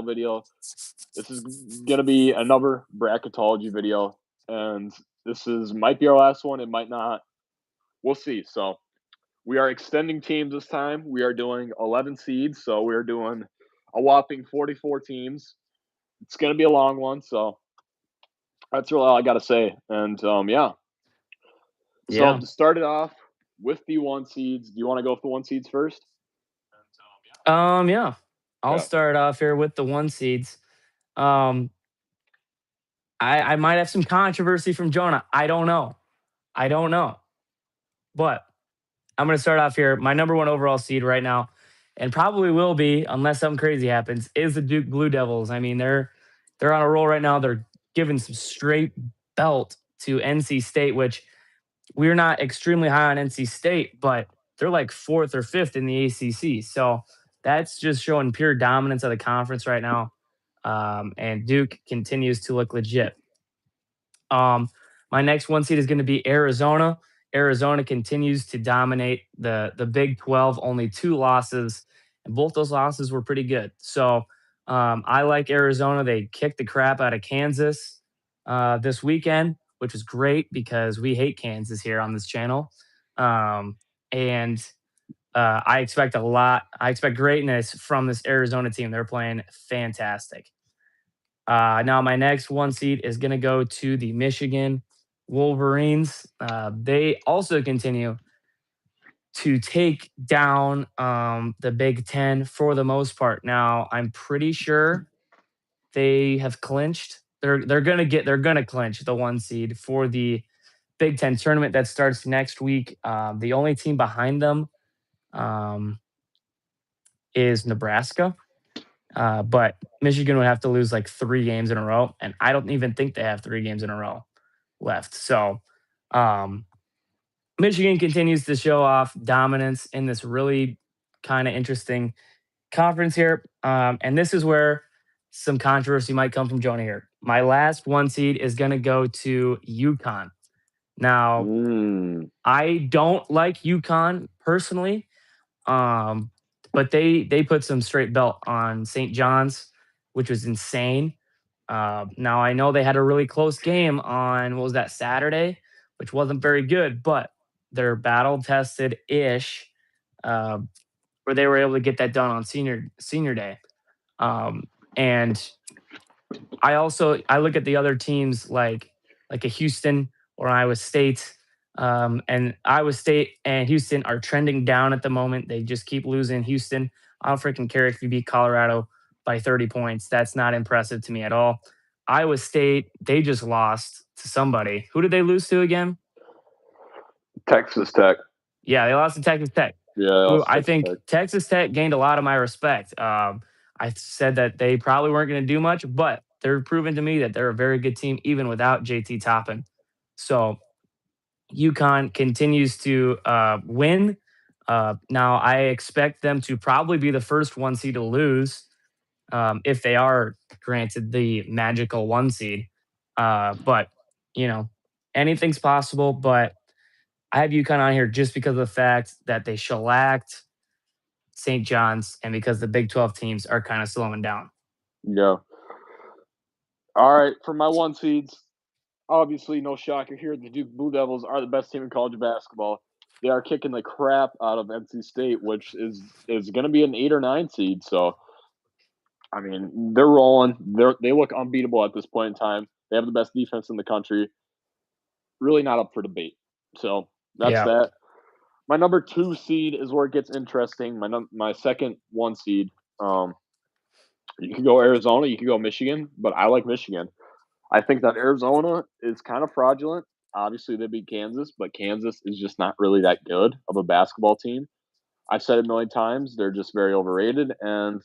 video. This is going to be another bracketology video, and might be our last one. It might not. We'll see. So we are extending teams this time. We are doing 11 seeds, so we are doing a whopping 44 teams. It's going to be a long one, so that's really all I got to say. And yeah. So to start it off with the 1 seeds, do you want to go with the 1 seeds first? Yeah. I'll start off here with the 1 seeds. I might have some controversy from Jonah. I don't know. But I'm going to start off here. My number 1 overall seed right now, and probably will be unless something crazy happens, is the Duke Blue Devils. I mean, they're on a roll right now. They're giving some straight belt to NC State, which we're not extremely high on NC State, but they're like 4th or 5th in the ACC. So that's just showing pure dominance of the conference right now. And Duke continues to look legit. My next 1 seed is going to be Arizona. Arizona continues to dominate the Big 12, only 2 losses, and both those losses were pretty good. So I like Arizona. They kicked the crap out of Kansas this weekend, which was great because we hate Kansas here on this channel. And I expect a lot. I expect greatness from this Arizona team. They're playing fantastic. Now, my next 1 seed is going to go to the Michigan Wolverines. They also continue to take down the Big Ten for the most part. Now, I'm pretty sure they have clinched. They're gonna clinch the 1 seed for the Big Ten tournament that starts next week. The only team behind them is Nebraska. But Michigan would have to lose like 3 games in a row, and I don't even think they have 3 games in a row left. So Michigan continues to show off dominance in this really kind of interesting conference here. And this is where some controversy might come from Jonah here. My last 1 seed is going to go to UConn. Now, I don't like UConn personally, but they put some straight belt on St. John's, which was insane. Now, I know they had a really close game on, what was that, Saturday, which wasn't very good, but they're battle-tested-ish, where they were able to get that done on senior day. And I look at the other teams like a Houston or Iowa State, and Iowa State and Houston are trending down at the moment. They just keep losing. Houston, I don't freaking care if you beat Colorado by 30 points. That's not impressive to me at all. Iowa State, they just lost to somebody. Who did they lose to again? Texas Tech. Yeah, they lost to Texas Tech. Yeah, I think Texas Tech gained a lot of my respect. I said that they probably weren't going to do much, but they're proving to me that they're a very good team, even without JT Toppin. So UConn continues to win. Now, I expect them to probably be the first 1 seed to lose if they are granted the magical 1 seed. But, anything's possible. But I have UConn on here just because of the fact that they shellacked St. John's and because the Big 12 teams are kind of slowing down. Yeah. All right. For my 1 seeds, obviously, no shocker here. The Duke Blue Devils are the best team in college basketball. They are kicking the crap out of NC State, which is going to be an 8 or 9 seed. So, I mean, they're rolling. They look unbeatable at this point in time. They have the best defense in the country. Really not up for debate. So that's that. My number 2 seed is where it gets interesting. My second 1 seed. You could go Arizona, you could go Michigan, but I like Michigan. I think that Arizona is kind of fraudulent. Obviously, they beat Kansas, but Kansas is just not really that good of a basketball team. I've said it a million times. They're just very overrated. And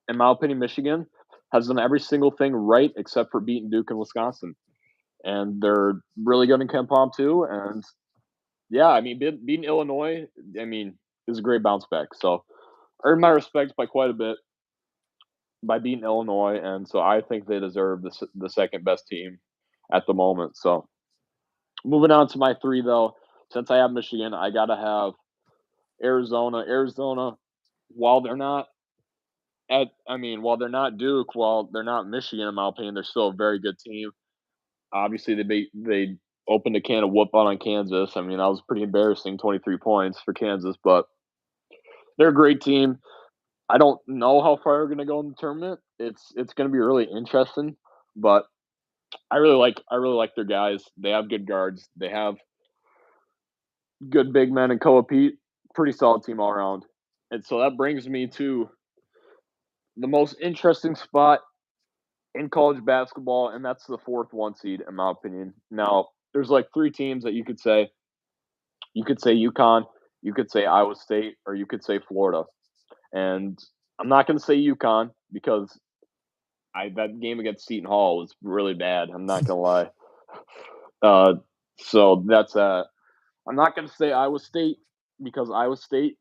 in my opinion, Michigan has done every single thing right except for beating Duke and Wisconsin. And they're really good in KenPom too. And yeah, I mean, beating Illinois, I mean, is a great bounce back. So earned my respect by quite a bit by beating Illinois. And so I think they deserve the second best team at the moment. So moving on to my 3, though, since I have Michigan, I got to have Arizona. Arizona, while they're not while they're not Duke, while they're not Michigan, in my opinion, they're still a very good team. Obviously, they opened a can of whoop out on Kansas. I mean, that was pretty embarrassing, 23 points for Kansas, but they're a great team. I don't know how far they're gonna go in the tournament. It's gonna be really interesting, but I really like their guys. They have good guards. They have good big men and Koa Pete. Pretty solid team all around. And so that brings me to the most interesting spot in college basketball, and that's the fourth one seed, in my opinion. Now, there's like three teams that you could say. You could say UConn, you could say Iowa State, or you could say Florida. And I'm not going to say UConn because that game against Seton Hall was really bad. I'm not going to lie. Uh, so that's I'm not going to say Iowa State because Iowa State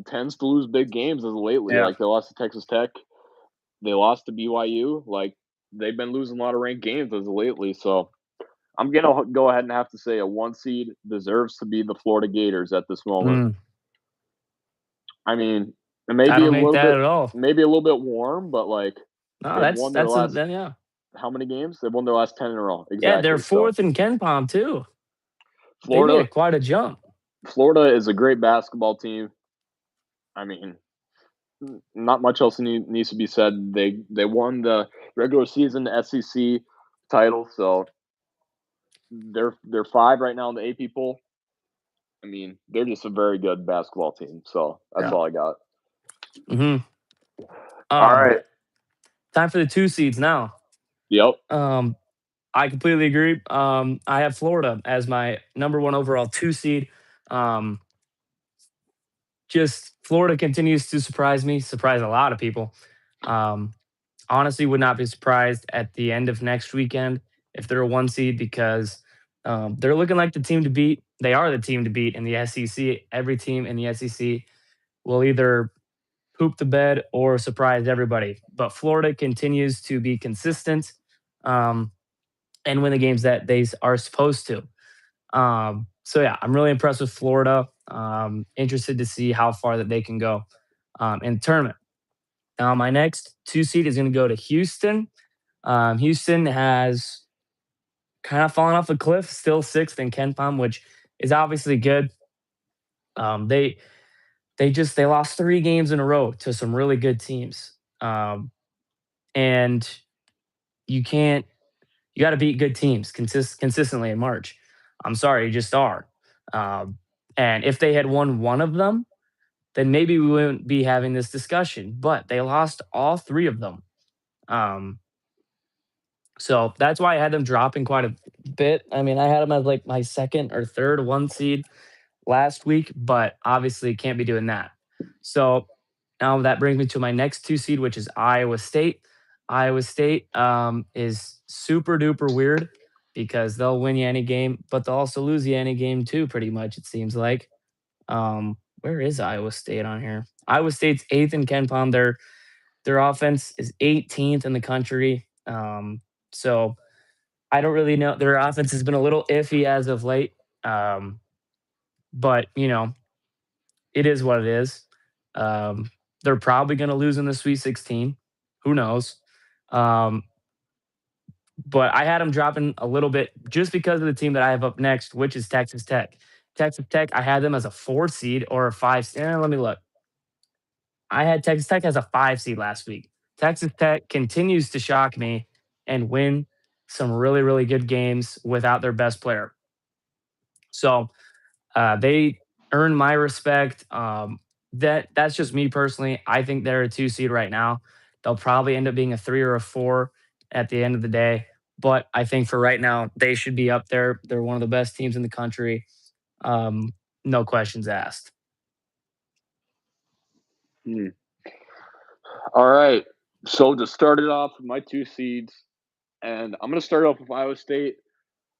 tends to lose big games as of lately. Yeah. Like they lost to Texas Tech, they lost to BYU. Like they've been losing a lot of ranked games as of lately. So I'm gonna go ahead and have to say a one seed deserves to be the Florida Gators at this moment. Mm, I mean, it I don't hate that at all. maybe a little bit warm, but like No, they've won their that's a last then yeah. how many games? They've won their last 10 in a row. Yeah, they're Exactly. So fourth in Ken Palm too. They made Florida it quite a jump. Florida is a great basketball team. I mean, not much else needs to be said. They won the regular season SEC title, so they're five right now in the AP poll. I mean, they're just a very good basketball team. So that's Yeah. all I got. Mhm. All Um, right. time for the 2 seeds now. Yep. Um, I completely agree. I have Florida as my number 1 overall 2 seed. Um, just Florida continues to surprise me, surprise a lot of people. Um, honestly, would not be surprised at the end of next weekend if they're a 1 seed because they're looking like the team to beat. They are the team to beat in the SEC. Every team in the SEC will either poop the bed or surprise everybody. But Florida continues to be consistent um, and win the games that they are supposed to. So yeah, I'm really impressed with Florida. Interested to see how far that they can go in the tournament. Now, my next 2 seed is going to go to Houston. Houston has kind of fallen off a cliff, still sixth in Ken Palm, which is obviously good. Um, they they lost 3 games in a row to some really good teams, and you can't you got to beat good teams consistently in March. I'm sorry, you just are. Um, and if they had won one of them, then maybe we wouldn't be having this discussion. But they lost all 3 of them. Um, so that's why I had them dropping quite a bit. I mean, I had them as like my second or third 1 seed last week, but obviously can't be doing that. So now that brings me to my next 2 seed, which is Iowa State. Iowa State is super duper weird because they'll win you any game, but they'll also lose you any game too, pretty much, it seems like. Where is Iowa State on here? Iowa State's eighth in Ken Palm. Their offense is 18th in the country. So I don't really know. Their offense has been a little iffy as of late. Um, but it is what it is. They're probably going to lose in the Sweet 16. Who knows? Um, but I had them dropping a little bit just because of the team that I have up next, which is Texas Tech. Texas Tech, I had them as a 4 seed or a 5 seed. Let me look. I had Texas Tech as a 5 seed last week. Texas Tech continues to shock me and win some really, really good games without their best player. So they earn my respect. That's just me personally. I think they're a 2 seed right now. They'll probably end up being a 3 or a 4 at the end of the day. But I think for right now, they should be up there. They're one of the best teams in the country. Um, no questions asked. Hmm. All right. So to start it off with my two seeds, and I'm gonna start off with Iowa State.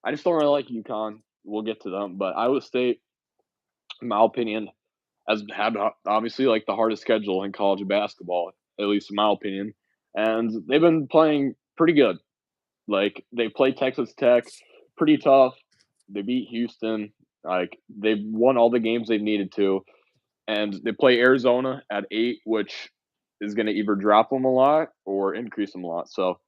I just don't really like UConn. We'll get to them, but Iowa State, in my opinion, has had obviously like the hardest schedule in college basketball, at least in my opinion. And they've been playing pretty good. Like they played Texas Tech, pretty tough. They beat Houston. Like they've won all the games they've needed to, and they play Arizona at 8, which is going to either drop them a lot or increase them a lot. So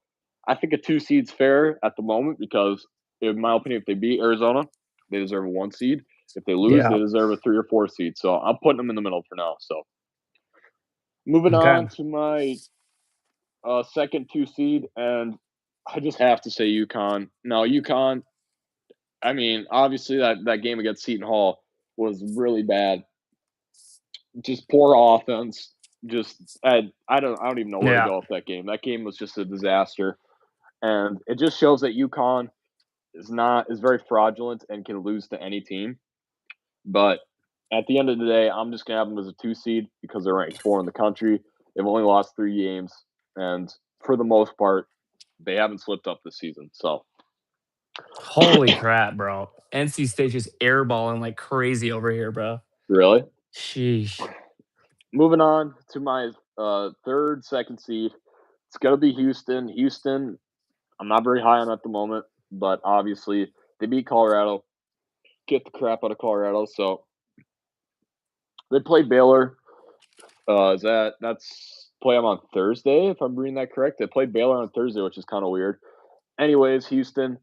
I think a 2 seed's fair at the moment because, in my opinion, if they beat Arizona, they deserve a 1 seed. If they lose, Yeah. they deserve a 3 or 4 seed. So I'm putting them in the middle for now. So moving Okay. on to my second 2 seed, and I just have to say UConn. Now, UConn, I mean, obviously that game against Seton Hall was really bad. Just poor offense. Just I don't even know where to Yeah. go with that game. That game was just a disaster, and it just shows that UConn is very fraudulent and can lose to any team. But at the end of the day, I'm just gonna have them as a 2 seed because they're ranked 4 in the country. They've only lost 3 games, and for the most part, they haven't slipped up this season. So Holy crap, bro. NC State just airballing like crazy over here, bro. really, Sheesh. moving on to my third, second seed. It's gonna be Houston. Houston, I'm not very high on at the moment, but obviously they beat Colorado, get the crap out of Colorado. So they play Baylor. Is that's play them on Thursday? If I'm reading that correct, they play Baylor on Thursday, which is kind of weird. Anyways, Houston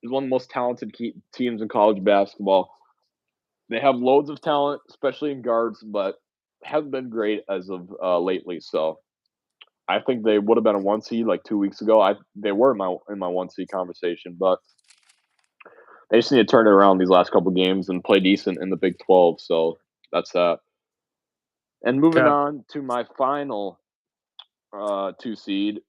is one of the most talented teams in college basketball. They have loads of talent, especially in guards, but haven't been great as of lately. So I think they would have been a 1 seed like 2 weeks ago. They were in my 1 seed conversation, but they just need to turn it around these last couple games and play decent in the Big 12. So that's that. And moving Okay. on to my final 2 seed,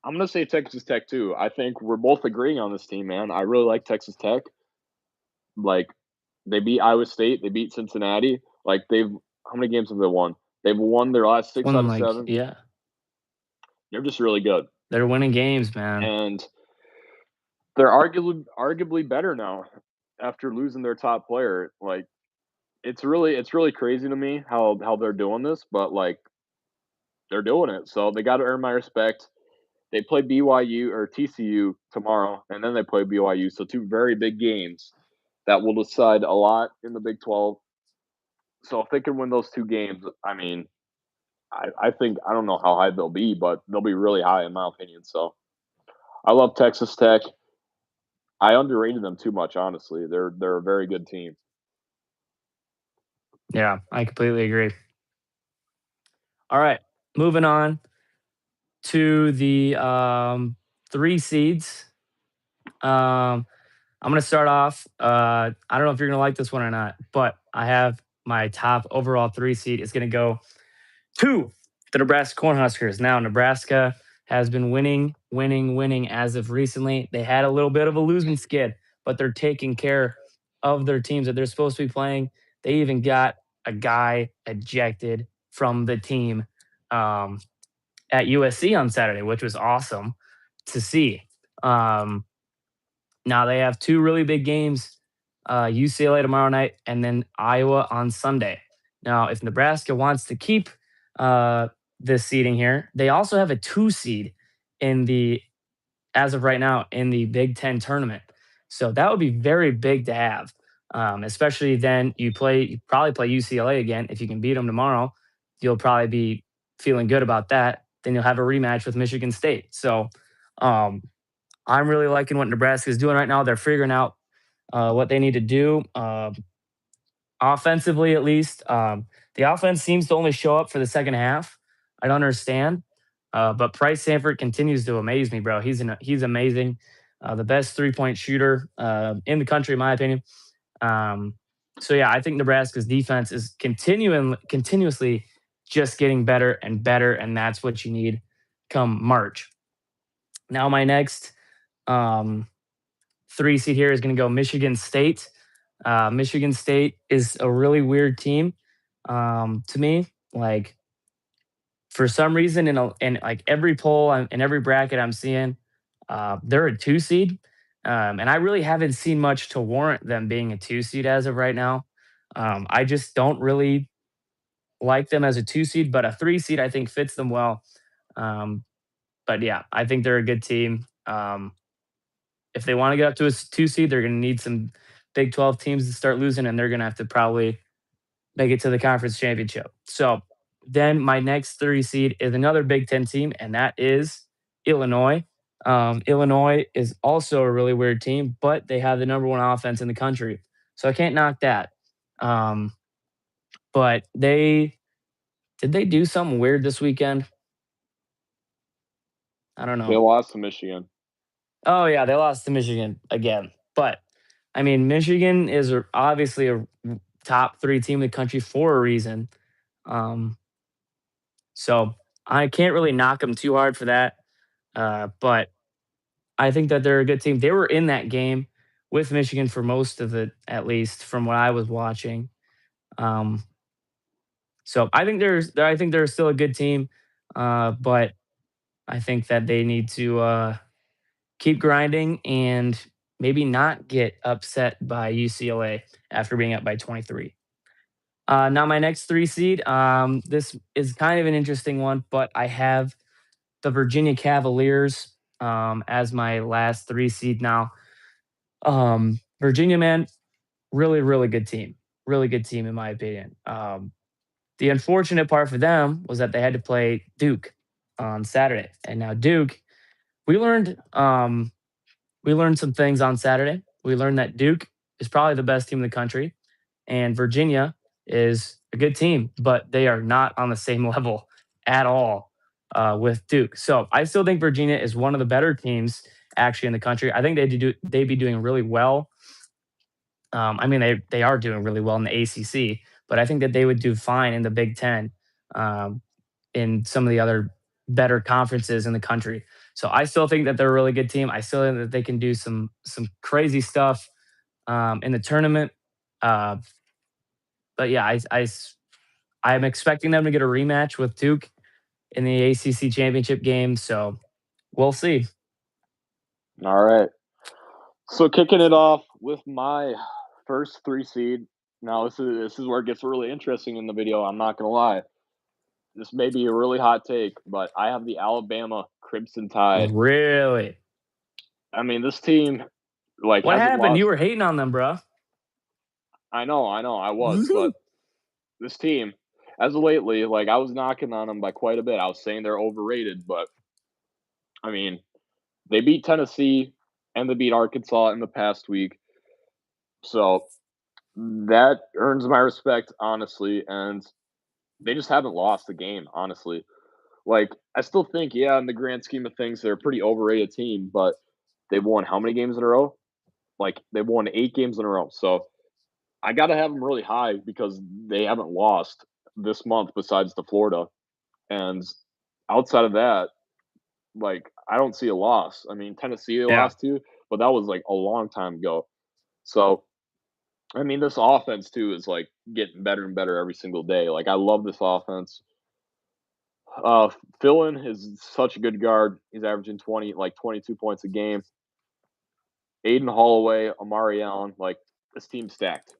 I'm gonna say Texas Tech too. I think we're both agreeing on this team, man. I really like Texas Tech. Like they beat Iowa State, they beat Cincinnati. Like they've how many games have they won? They've won their last six out One of like, seven. yeah. They're just really good, They're winning games, man. and they're arguably better now after losing their top player. Like it's really crazy to me how they're doing this, but like they're doing it. So they got to earn my respect. They play BYU or TCU tomorrow, and then they play BYU. So two very big games that will decide a lot in the Big 12. So if they can win those two games, I mean, I think I don't know how high they'll be, but they'll be really high in my opinion. So I love Texas Tech. I underrated them too much, honestly. They're a very good team. Yeah, I completely agree. All right. Moving on to the 3 seeds. Um, I'm gonna start off. I don't know if you're gonna like this one or not, but I have my top overall 3 seed is gonna go to the Nebraska Cornhuskers. Now, Nebraska has been winning, winning, winning as of recently. They had a little bit of a losing skid, but they're taking care of their teams that they're supposed to be playing. They even got a guy ejected from the team um, at USC on Saturday, which was awesome to see. Um, Now they have two really big games, UCLA tomorrow night and then Iowa on Sunday. Now, if Nebraska wants to keep uh, this seeding here, they also have a 2 seed in the as of right now in the Big Ten tournament. So that would be very big to have, especially then you probably play UCLA again. If you can beat them tomorrow, you'll probably be feeling good about that. Then you'll have a rematch with Michigan State. So um, I'm really liking what Nebraska is doing right now. They're figuring out what they need to do offensively, at least. The offense seems to only show up for the second half. I don't understand, but Price Sanford continues to amaze me, bro. He's amazing. The best 3 point shooter in the country, in my opinion. Um, so yeah, I think Nebraska's defense is continuously just getting better and better, and that's what you need come March. Now, my next um, 3 seed here is going to go Michigan State. Michigan State is a really weird team to me. Like for some reason, in like every poll and every bracket I'm seeing, they're a 2 seed, and I really haven't seen much to warrant them being a 2 seed as of right now. I just don't really like them as a 2 seed, but a 3 seed I think fits them well. Um, but yeah, I think they're a good team. If they want to get up to a 2 seed, they're going to need some Big 12 teams to start losing, and they're going to have to probably make it to the conference championship. So Then my next 3 seed is another Big Ten team, and that is Illinois. Illinois is also a really weird team, but they have the number one offense in the country, so I can't knock that. Um, but they do something weird this weekend? I don't They know. lost to Michigan. Oh yeah, they lost to Michigan again. But I mean, Michigan is obviously a top 3 team in the country for a reason. Um, so I can't really knock them too hard for that. But I think that they're a good team. They were in that game with Michigan for most of it, at least from what I was watching. Um, so I think they're still a good team, but I think that they need to keep grinding and maybe not get upset by UCLA after being up by 23. Now my next 3 seed. This is kind of an interesting one, but I have the Virginia Cavaliers as my last 3 seed now. Virginia, man, really, really good team in my opinion. The unfortunate part for them was that they had to play Duke on Saturday, and now Duke. We learned we learned some things on Saturday. We learned that Duke is probably the best team in the country, and Virginia is a good team, but they are not on the same level at all with Duke. So I still think Virginia is one of the better teams actually in the country. I think they'd be doing really well. I mean, they are doing really well in the ACC, but I think that they would do fine in the Big Ten, um, in some of the other better conferences in the country. So I still think that they're a really good team. I still think that they can do some crazy stuff in the tournament. Uh, but yeah, I'm expecting them to get a rematch with Duke in the ACC championship game. So we'll see. All right. So kicking it off with my first 3 seed. Now this is where it gets really interesting in the video. I'm not gonna lie. This may be a really hot take, but I have the Alabama Crimson Tide. Really? I mean, this team What hasn't happened? You lost. were hating on them, bro. I was, but this team, as of lately, I was knocking on them by quite a bit. I was saying they're overrated, but I mean, they beat Tennessee and they beat Arkansas in the past week, so that earns my respect, honestly. And they just haven't lost a game, honestly. I still think, yeah, in the grand scheme of things, they're a pretty overrated team, but they've won how many games in a row? They've won 8 games in a row. So I got to have them really high because they haven't lost this month besides the Florida. And outside of that, I don't see a loss. I mean, Tennessee they Yeah. lost to, but that was a long time ago. So I mean, this offense too is getting better and better every single day. I love this offense. Philin is such a good guard. He's averaging 22 points a game. Aiden Holloway, Amari Allen, this team's stacked.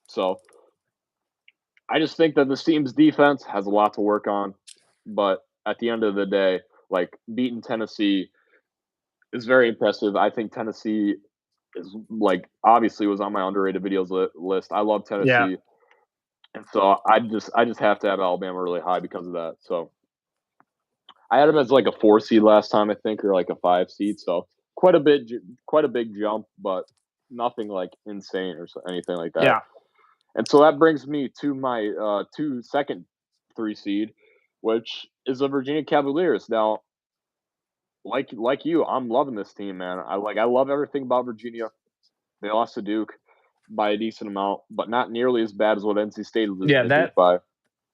So I just think that this team's defense has a lot to work on. But at the end of the day, beating Tennessee is very impressive. I think Tennessee is obviously was on my underrated videos list. I love Yeah. Tennessee, and so I just have to have Alabama really high because of that. So I had them as a 4 seed last time, I think, or a 5 seed. So quite a bit, quite a big jump, but nothing insane or anything like that. Yeah. And so that brings me to my second 3 seed, which is the Virginia Cavaliers. Now, like you, I'm loving this team, man. I love everything about Virginia. They lost to Duke by a decent amount, but not nearly as bad as what NC State is losing Yeah. to Duke by.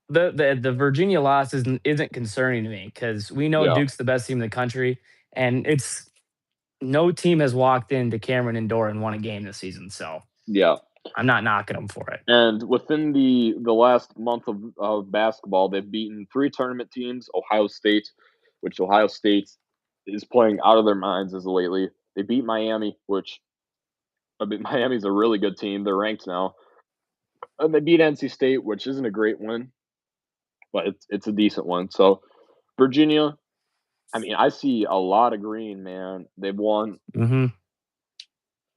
The Virginia loss isn't concerning to me because we know Yeah, Duke's the best team in the country, and it's no team has walked into Cameron Indoor and won a game this season. So yeah. I'm not knocking them for it. And within the last month of basketball, they've beaten 3 tournament teams. Ohio State, which Ohio State is playing out of their minds as of lately. They beat Miami, which I mean, Miami's a really good team. They're ranked now. And they beat NC State, which isn't a great win, but it's a decent one. So Virginia, I mean, I see a lot of green, man. They've won Hmm.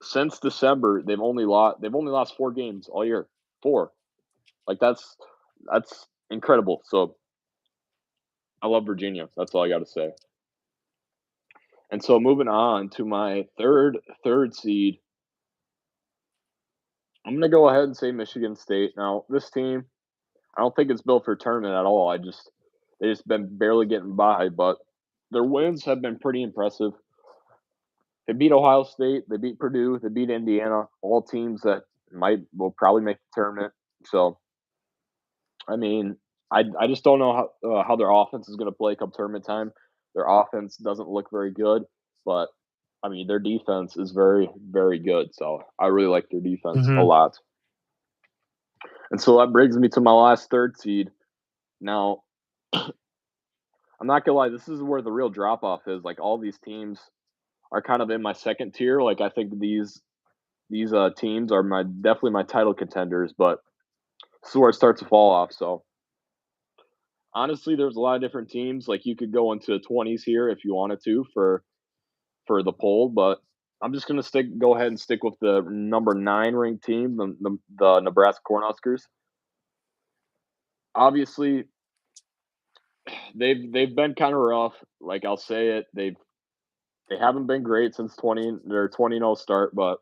since December. They've only lost 4 games all year. 4. That's incredible. So I love Virginia. That's all I got to say. And so moving on to my third seed, I'm gonna go ahead and say Michigan State. Now, this team, I don't think it's built for a tournament at all. They just been barely getting by, but their wins have been pretty impressive. They beat Ohio State, they beat Purdue, they beat Indiana, all teams that will probably make the tournament. So, I mean, I just don't know how their offense is going to play come tournament time. Their offense doesn't look very good, but I mean, their defense is very, very good. So I really like their defense a Hmm. lot. And so that brings me to my last third seed. Now, I'm not gonna lie, this is where the real drop off is. Like all these teams are kind of in my second tier. Like I think these teams are my definitely my title contenders, but this is where it starts to fall off. So honestly, there's a lot of different teams. Like you could go into the 20s here if you wanted to for the poll, but I'm just gonna go ahead and stick with the number 9 ranked team, the Nebraska Cornhuskers. Obviously, they've been kind of rough. Like I'll say it, they haven't been great since their 20-0 start, but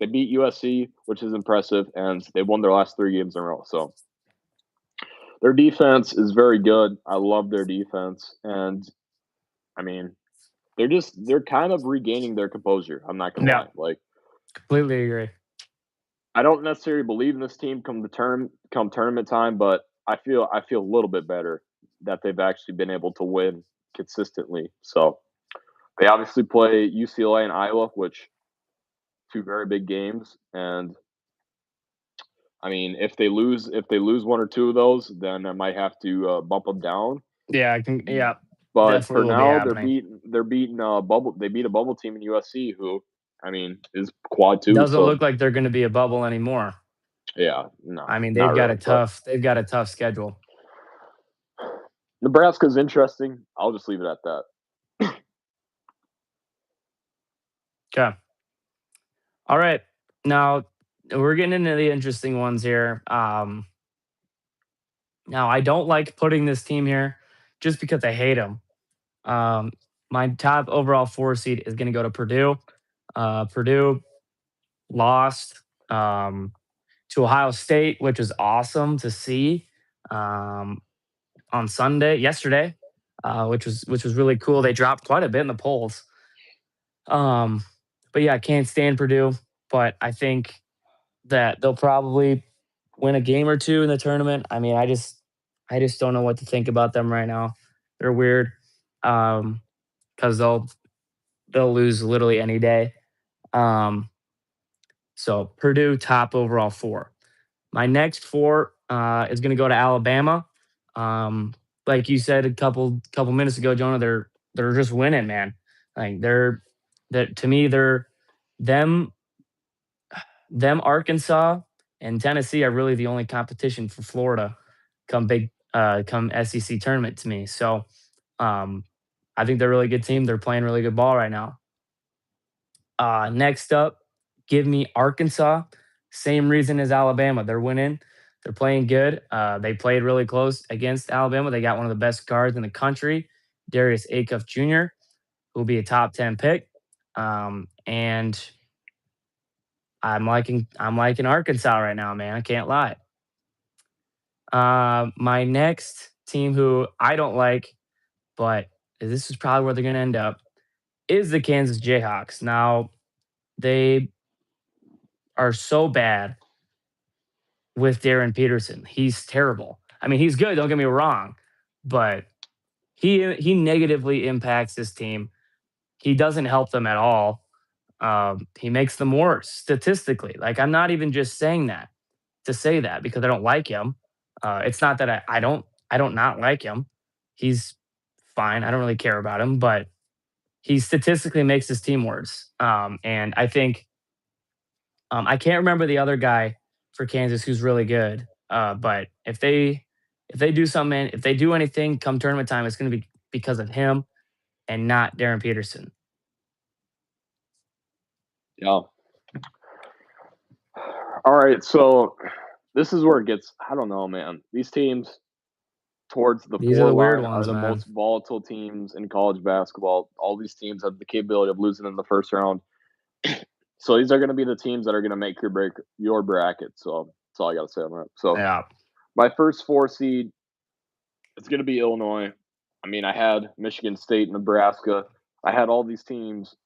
they beat USC, which is impressive, and they won their last 3 games in a row. So their defense is very good. I love their defense, and I mean, they're kind of regaining their composure. I'm not gonna Yeah, lie. Like completely agree. I don't necessarily believe in this team come tournament time, but I feel a little bit better that they've actually been able to win consistently. So they obviously play UCLA and Iowa, which two very big games, and I mean if they lose one or two of those, then I might have to bump them down. Yeah, I can. Yeah, But definitely for will be now, happening. they're beating bubble. They beat a bubble team in USC, who I mean is quad two. Doesn't So look like they're going to be a bubble anymore. yeah, no, I mean, not really. But they've got a tough schedule. Nebraska's interesting. I'll just leave it at that. Okay. All right. Now we're getting into the interesting ones here. Now I don't like putting this team here just because I hate them. Um, my top overall 4 seed is going to go to Purdue. Purdue lost to Ohio State, which was awesome to see um, on yesterday, which was really cool. They dropped quite a bit in the polls. Um, but yeah, I can't stand Purdue, but I think that they'll probably win a game or two in the tournament. I mean, I just don't know what to think about them right now. They're weird because they'll lose literally any day. Um, so Purdue top overall 4. My next 4 is going to go to Alabama. Like you said a couple minutes ago, Jonah, they're just winning, man. Like that to me they're them them Arkansas and Tennessee are really the only competition for Florida come SEC tournament to me. So um, I think they're a really good team. They're playing really good ball right now. Next up, give me Arkansas. Same reason as Alabama. They're winning. They're playing good. They played really close against Alabama. They got one of the best guards in the country, Darius Acuff Jr., who will be a top 10 pick. And I'm liking Arkansas right now, man. I can't lie. My next team, who I don't like, but this is probably where they're going to end up, is the Kansas Jayhawks. Now they are so bad with Darren Peterson. He's terrible. I mean, he's good. Don't get me wrong, but he negatively impacts this team. He doesn't help them at all. He makes them worse statistically. Like I'm not even just saying that to say that because I don't like him. It's not that I don't not like him. He's fine. I don't really care about him, but he statistically makes his team worse. And I think I can't remember the other guy for Kansas who's really good. But if they do something, if they do anything come tournament time, it's going to be because of him and not Darren Peterson. Yeah. All right. So this is where it gets. I don't know, man. These teams. towards the These are 4 the weird line are ones, the man. most volatile teams in college basketball. All these teams have the capability of losing in the first round. So these are going to be the teams that are going to make your break your bracket. So that's all I got to say on that. So Yeah. my first 4 seed, it's going to be Illinois. I mean, I had Michigan State, Nebraska. I had all these teams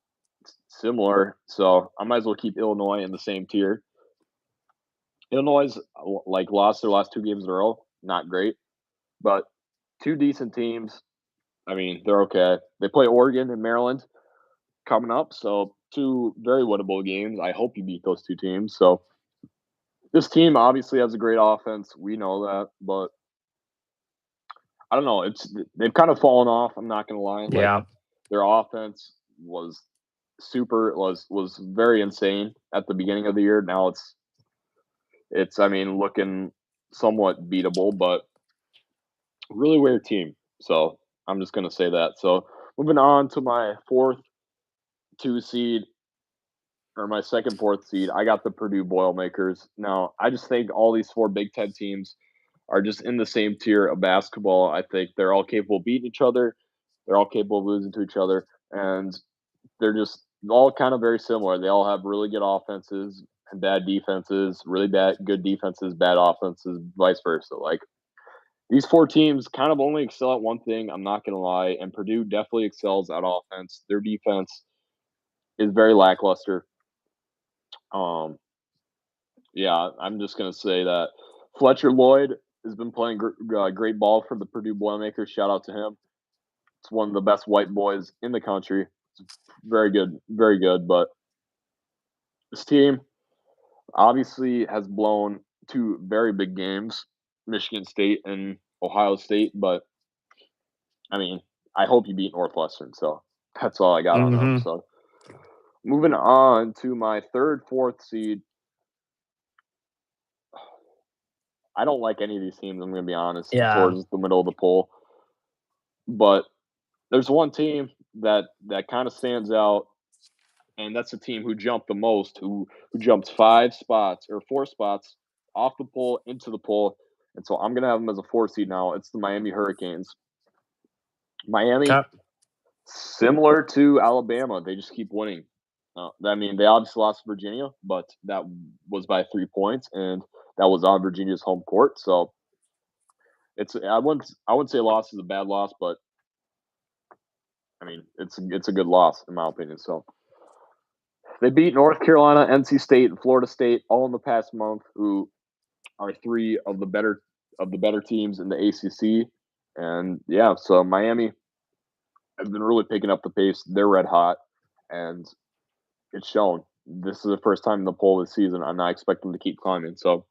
similar, so I might as well keep Illinois in the same tier. Illinois like lost their last 2 games in a row, not great, but 2 decent teams. I mean, they're okay. They play Oregon and Maryland coming up, so 2 very winnable games. I hope you beat those 2 teams. So this team obviously has a great offense. We know that, but I don't know. They've kind of fallen off. I'm not gonna lie. Like Yeah. their offense was was very insane at the beginning of the year. Now it's I mean looking somewhat beatable, but really weird team. So I'm just gonna say that. So moving on to my 4th 2 seed or my second 4th seed, I got the Purdue Boilermakers. Now I just think all these 4 Big Ten teams are just in the same tier of basketball. I think they're all capable of beating each other. They're all capable of losing to each other, and they're just all kind of very similar. They all have really good offenses and bad defenses, really bad good defenses, bad offenses, vice versa. Like these 4 teams kind of only excel at one thing. I'm not gonna lie, and Purdue definitely excels at offense. Their defense is very lackluster. Um, yeah, I'm just gonna say that Fletcher Lloyd has been playing great ball for the Purdue Boilermakers. Shout out to him. It's one of the best white boys in the country. It's very good, very good. But this team obviously has blown 2 very big games, Michigan State and Ohio State. But I mean, I hope you beat Northwestern. So that's all I got on them. Mhm. So moving on to my third, 4th seed. I don't like any of these teams. I'm going to be honest. Yeah. Towards the middle of the poll, but there's one team that kind of stands out, and that's the team who jumped the most, who jumped 5 spots or 4 spots off the poll into the poll, and so I'm gonna have them as a 4 seed now. It's the Miami Hurricanes. Miami, 'Kay. similar to Alabama, they just keep winning. I mean, they obviously lost to Virginia, but that was by 3 points, and that was on Virginia's home court. So it's I wouldn't say loss is a bad loss, but I mean it's a good loss in my opinion. So they beat North Carolina, NC State, and Florida State all in the past month, who are 3 of the better teams in the ACC. And yeah, so Miami has been really picking up the pace. They're red hot, and it's shown. This is the first time in the poll this season. I'm not expecting them to keep climbing. So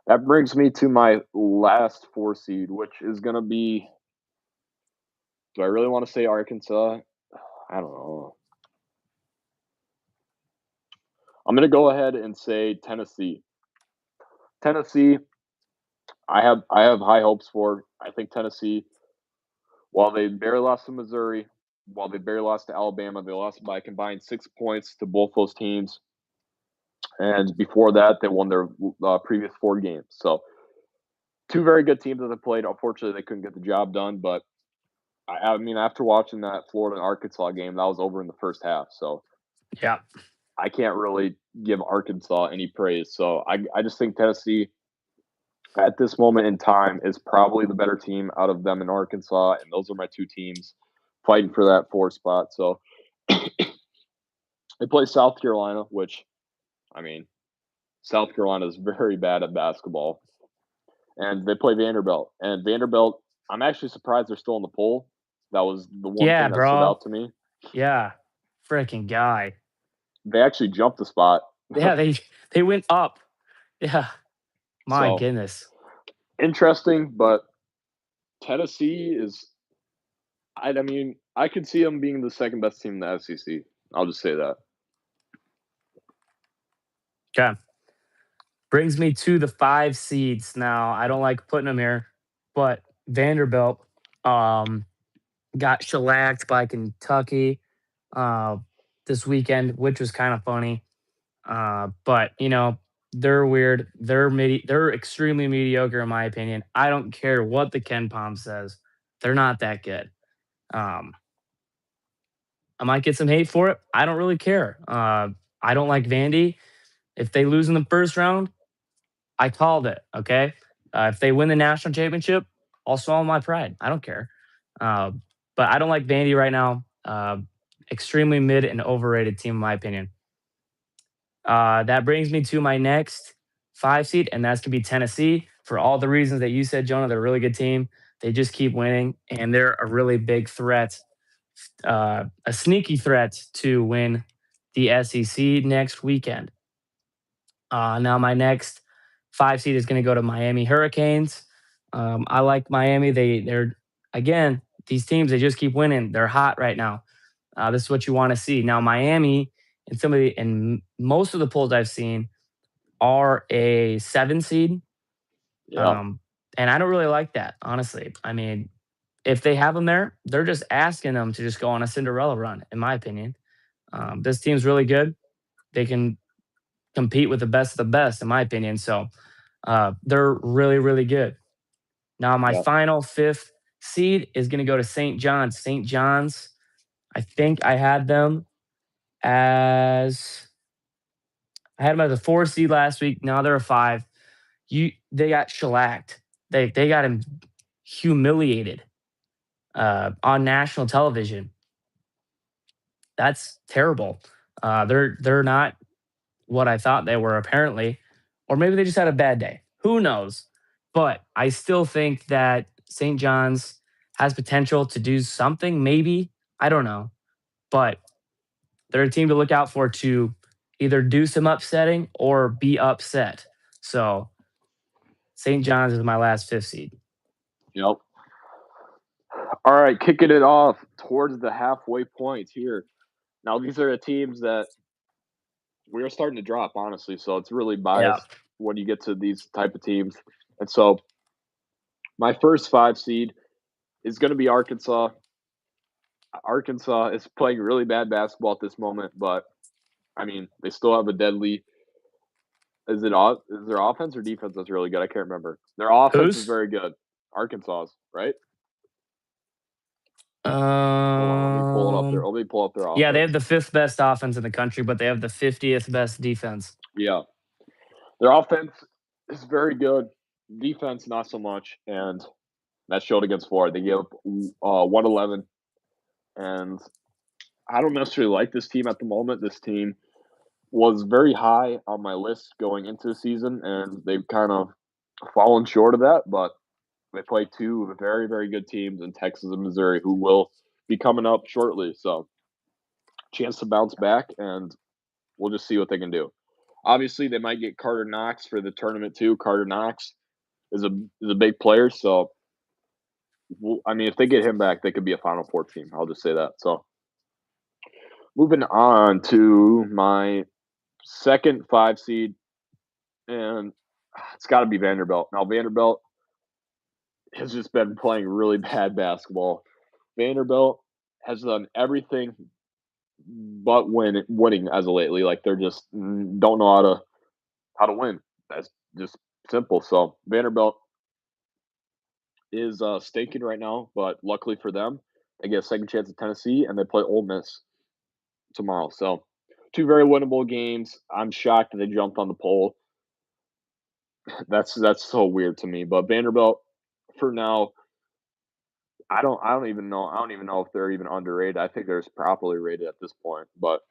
that brings me to my last 4 seed, which is going to be. Do I really want to say Arkansas? I don't know. I'm going to go ahead and say Tennessee. Tennessee, I have high hopes for. I think Tennessee, while they barely lost to Missouri, while they barely lost to Alabama, they lost by a combined 6 points to both those teams. And before that, they won their previous 4 games. So 2 very good teams that they played. Unfortunately, they couldn't get the job done. But I mean, after watching that Florida and Arkansas game, that was over in the first half. So Yeah. I can't really give Arkansas any praise. So I just think Tennessee at this moment in time is probably the better team out of them in Arkansas, and those are my 2 teams fighting for that 4 spot. So they play South Carolina, which I mean, South Carolina is very bad at basketball, and they play Vanderbilt. And Vanderbilt, I'm actually surprised they're still in the poll. That was the one Yeah, thing that stood bro. out to me. Yeah. Freaking guy. They actually jumped the spot. Yeah, they went up. Yeah. My So goodness. interesting, but Tennessee is. I mean, I could see them being the second best team in the SEC. I'll just say that. Okay. Brings me to the 5 seeds now. I don't like putting them here, but Vanderbilt um, got shellacked by Kentucky uh, this weekend, which was kind of funny. But They're weird. They're extremely mediocre in my opinion. I don't care what the Ken Palm says. They're not that good. Um, I might get some hate for it. I don't really care. I don't like Vandy. If they lose in the first round, I called it. Okay. If they win the national championship, I'll swallow my pride. I don't care. Uh, but I don't like Vandy right now. Extremely mid and overrated team, in my opinion. That brings me to my next 5 seed, and that's going to be Tennessee. For all the reasons that you said, Jonah, they're a really good team. They just keep winning, and they're a really big threat, a sneaky threat to win the SEC next weekend. Now, my next 5 seed is going to go to Miami Hurricanes. I like Miami. They're again these teams. They just keep winning. They're hot right now. This is what you want to see. Now, Miami and most of the polls I've seen are a 7 seed, Yeah. um, and I don't really like that honestly. I mean, if they have them there, they're just asking them to just go on a Cinderella run, in my opinion. This team's really good. They can compete with the best of the best, in my opinion. So they're really, really good. Now, my Yeah. final 5th seed is going to go to St. John's. St. John's, I think as I had them as a 4 seed last week. Now they're a 5. They got shellacked. They got him humiliated on national television. That's terrible. They're not what I thought they were apparently, or maybe they just had a bad day. Who knows? But I still think that St. John's has potential to do something. Maybe I don't know, but they're a team to look out for to either do some upsetting or be upset. So St. John's is my last 5th seed. Yep. All right, kicking it off towards the halfway point here. Now, these are the teams that we are starting to drop, honestly. So it's really Yeah. biased when you get to these type of teams. And so my first 5 seed is going to be Arkansas. Arkansas is playing really bad basketball at this moment, but I mean, they still have a deadly. Is their offense or defense that's really good? I can't remember. Their offense is Who's? very good. Arkansas's, right? Hold on, let me pull it up there. Um, Let me pull up their yeah, they have offense. the 5th best offense in the country, but they have the 50th best defense. Yeah, their offense is very good. Defense, not so much, and that showed against Florida. They gave up 111, and I don't necessarily like this team at the moment. This team was very high on my list going into the season, and they've kind of fallen short of that. But they play two very, very good teams in Texas and Missouri who will be coming up shortly. So, chance to bounce back, and we'll just see what they can do. Obviously, they might get Carter Knox for the tournament too. Carter Knox is a big player, so I mean, if they get him back, they could be a Final Four team. I'll just say that. So, moving on to my second 5 seed, and it's got to be Vanderbilt. Now, Vanderbilt has just been playing really bad basketball. Vanderbilt has done everything but winning as of lately. Like they're just don't know how to win. That's just simple. So Vanderbilt is stinking right now, but luckily for them, they get a second chance at Tennessee, and they play Ole Miss tomorrow. So two very winnable games. I'm shocked that they jumped on the poll. That's so weird to me. But Vanderbilt, for now, I don't even know if they're even underrated. I think they're properly rated at this point. But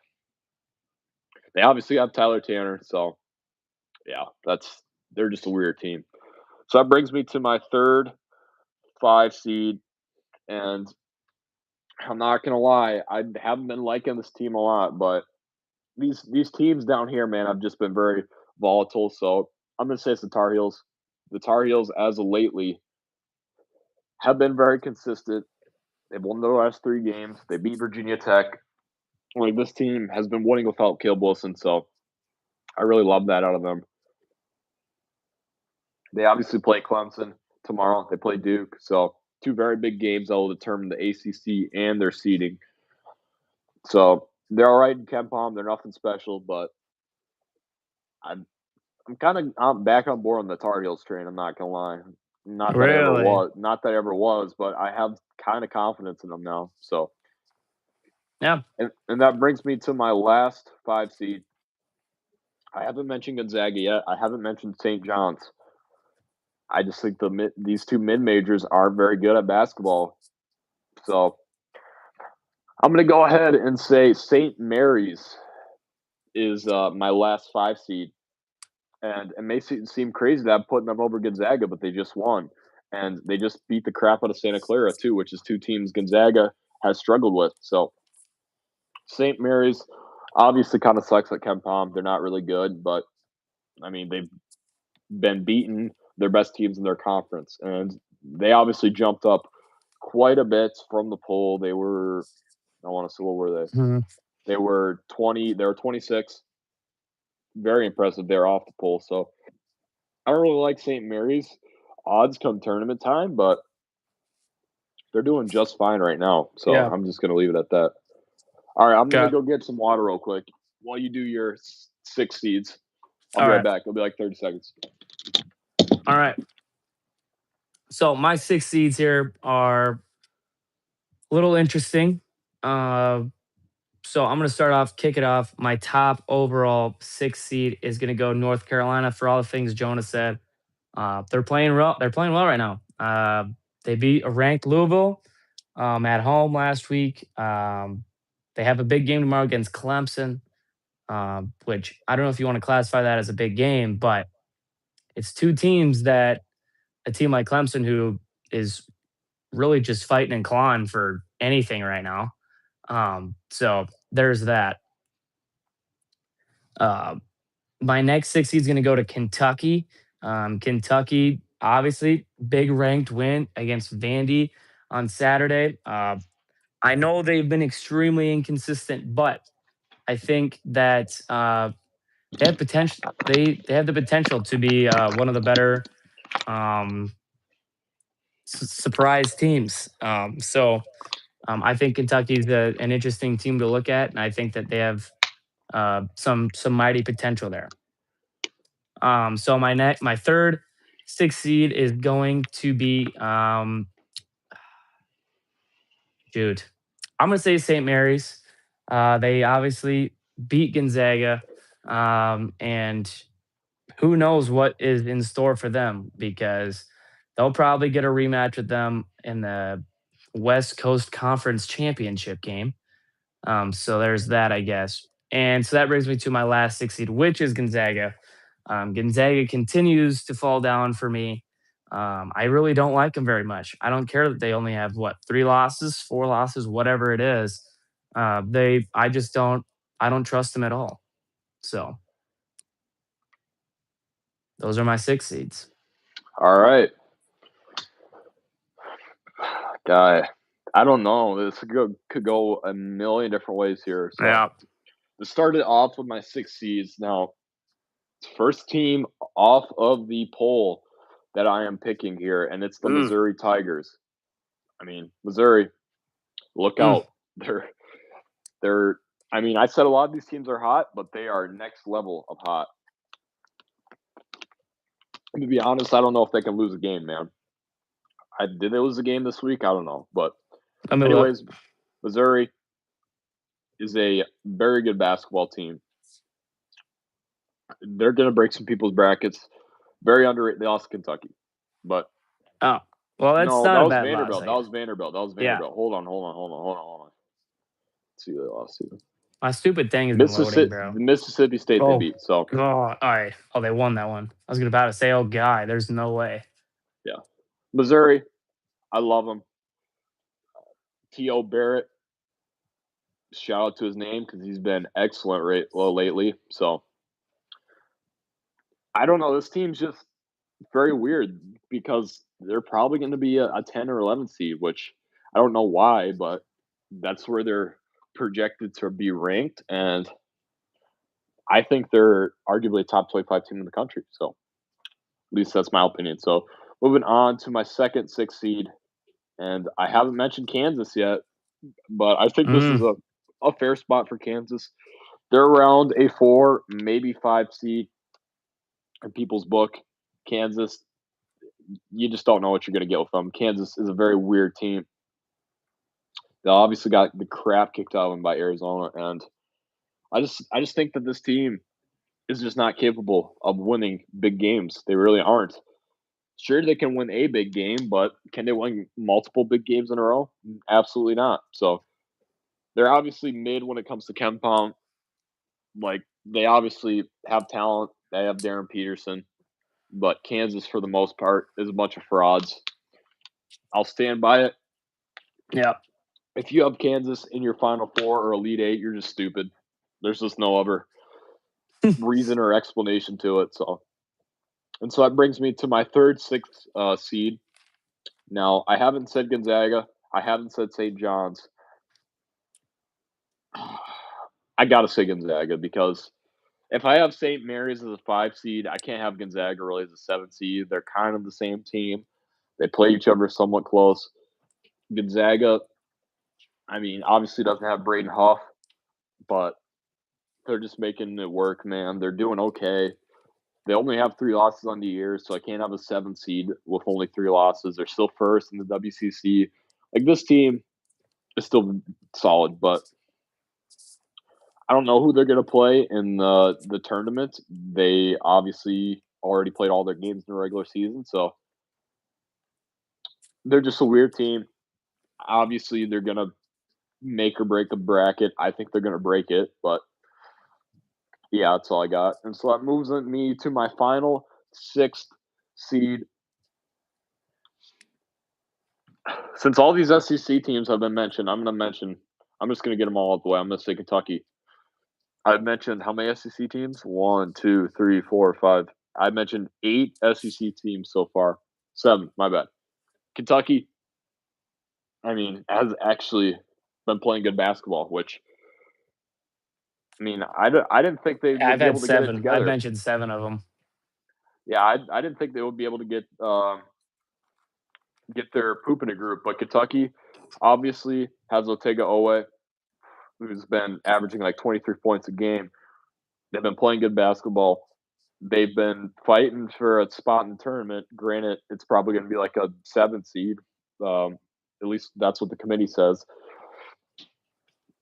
they obviously have Tyler Tanner, so yeah, they're just a weird team. So that brings me to my third 5 seed, and I'm not gonna lie, I haven't been liking this team a lot, but these teams down here, man, have just been very volatile. So I'm gonna say it's the Tar Heels. The Tar Heels, as of lately, have been very consistent. They've won their last 3 games. They beat Virginia Tech. Like this team has been winning without Caleb Wilson, so I really love that out of them. They obviously play Clemson tomorrow. They play Duke, so two very big games that will determine the ACC and their seeding. So they're all right in Ken Palm. They're nothing special, but I'm I'm back on board on the Tar Heels train. I'm not gonna lie. Really? Not that I ever was, but I have kind of confidence in them now. So, Yeah. and that brings me to my last 5 seed. I haven't mentioned Gonzaga yet. I haven't mentioned St. John's. I just think these two mid majors are very good at basketball. So I'm going to go ahead and say St. Mary's is my last 5 seed. And it may seem crazy that I'm putting them over Gonzaga, but they just won. And they just beat the crap out of Santa Clara, too, which is two teams Gonzaga has struggled with. So St. Mary's obviously kind of sucks at Ken Palm. They're not really good, but I mean, they've been beaten their best teams in their conference. And they obviously jumped up quite a bit from the poll. They were, I want to see, what were they? Mhm. They were 26. Very impressive. They're off the poll. So I don't really like St. Mary's odds come tournament time, but they're doing just fine right now. So Yeah. I'm just going to leave it at that. All right, I'm going to Okay. go get some water real quick while you do your 6 seeds. I'll All be right right. back. It'll be like 30 seconds. All right. So my 6 seeds here are a little interesting. So I'm going to kick it off. My top overall 6 seed is going to go North Carolina for all the things Jonah said. They're playing well. They're playing well right now. They beat a ranked Louisville at home last week. They have a big game tomorrow against Clemson, which I don't know if you want to classify that as a big game, but it's two teams that a team like Clemson, who is really just fighting and clawing for anything right now. So there's that. Uh, my next 6 seed is going to go to Kentucky. Kentucky, obviously, big ranked win against Vandy on Saturday. I know they've been extremely inconsistent, but I think that they have potential. They have the potential to be one of the better um, surprise teams. I think Kentucky's an interesting team to look at, and I think that they have some mighty potential there. So my third 6 seed is going to be dude. I'm gonna say St. Mary's. They obviously beat Gonzaga, and who knows what is in store for them because they'll probably get a rematch with them in the West Coast Conference Championship game. So there's that, I guess. And so that brings me to my last 6 seed, which is Gonzaga. Gonzaga continues to fall down for me. I really don't like them very much. I don't care that they only have what 3 losses, 4 losses, whatever it is. I just don't. I don't trust them at all. So those are my 6 seeds. All right. Guy, I don't know. This could go a million different ways here. So Yeah. to start it off with my 6 seeds. Now, first team off of the poll that I am picking here, and it's the Mm. Missouri Tigers. I mean, Missouri, look Mm. out. They're I mean, I said a lot of these teams are hot, but they are next level of hot. And to be honest, I don't know if they can lose a game, man. Did they lose a game this week? I don't know. But Let me look. anyways, Missouri is a very good basketball team. They're going to break some people's brackets. Very underrated. They lost to Kentucky. But Oh, well, that's no, that not a was bad loss, Vanderbilt. I That guess. was Vanderbilt. That was Yeah. Vanderbilt. Hold on. Let's see who they lost to. My stupid thing has been loading, bro. Mississippi State they Oh, beat. So God. All right. Oh, they won that one. I was about to say, oh, God, there's no way. yeah, Missouri. I love them. T.O. Barrett. Shout out to his name because he's been excellent lately. So I don't know. This team's just very weird because they're probably going to be a 10 or 11 seed, which I don't know why, but that's where they're projected to be ranked. And I think they're arguably a top 25 team in the country. So at least that's my opinion. So moving on to my second 6 seed. And I haven't mentioned Kansas yet, but I think this is Mm. a fair spot for Kansas. They're around a 4, maybe 5 seed. in people's book. Kansas, you just don't know what you're going to get with them. Kansas is a very weird team. They obviously got the crap kicked out of them by Arizona, and I just think that this team is just not capable of winning big games. They really aren't. Sure, they can win a big game, but can they win multiple big games in a row? Absolutely not. So they're obviously mid when it comes to Ken Pom. Like they obviously have talent. They have Darren Peterson, but Kansas for the most part is a bunch of frauds. I'll stand by it. Yeah. If you have Kansas in your Final Four or Elite Eight, you're just stupid. There's just no other reason or explanation to it. So that brings me to my third, sixth seed. Now, I haven't said Gonzaga. I haven't said St. John's. I got to say Gonzaga because if I have St. Mary's as a 5 seed, I can't have Gonzaga really as a 7 seed. They're kind of the same team. They play each other somewhat close. Gonzaga, I mean, obviously doesn't have Braden Huff, but they're just making it work, man. They're doing okay. They only have 3 losses on the year, so I can't have a 7 seed with only 3 losses. They're still first in the WCC. Like this team is still solid, but I don't know who they're going to play in the tournament. They obviously already played all their games in the regular season, so they're just a weird team. Obviously, they're going to make or break a bracket. I think they're going to break it, but yeah, that's all I got. And so that moves me to my final sixth seed. Since all these SEC teams have been mentioned, I'm just going to get them all out the way. I'm going to say Kentucky. I've mentioned how many SEC teams? 1, 2, 3, 4, 5. I mentioned 8 SEC teams so far. 7, my bad. Kentucky, I mean, has actually been playing good basketball, which, I mean, I didn't think they I've would be had able to get it 7. I've together. mentioned 7 of them. Yeah, I didn't think they would be able to get their poop in a group, but Kentucky obviously has Otega Owe, who's been averaging like 23 points a game. They've been playing good basketball. They've been fighting for a spot in the tournament. Granted, it's probably going to be like a 7 seed. At least that's what the committee says.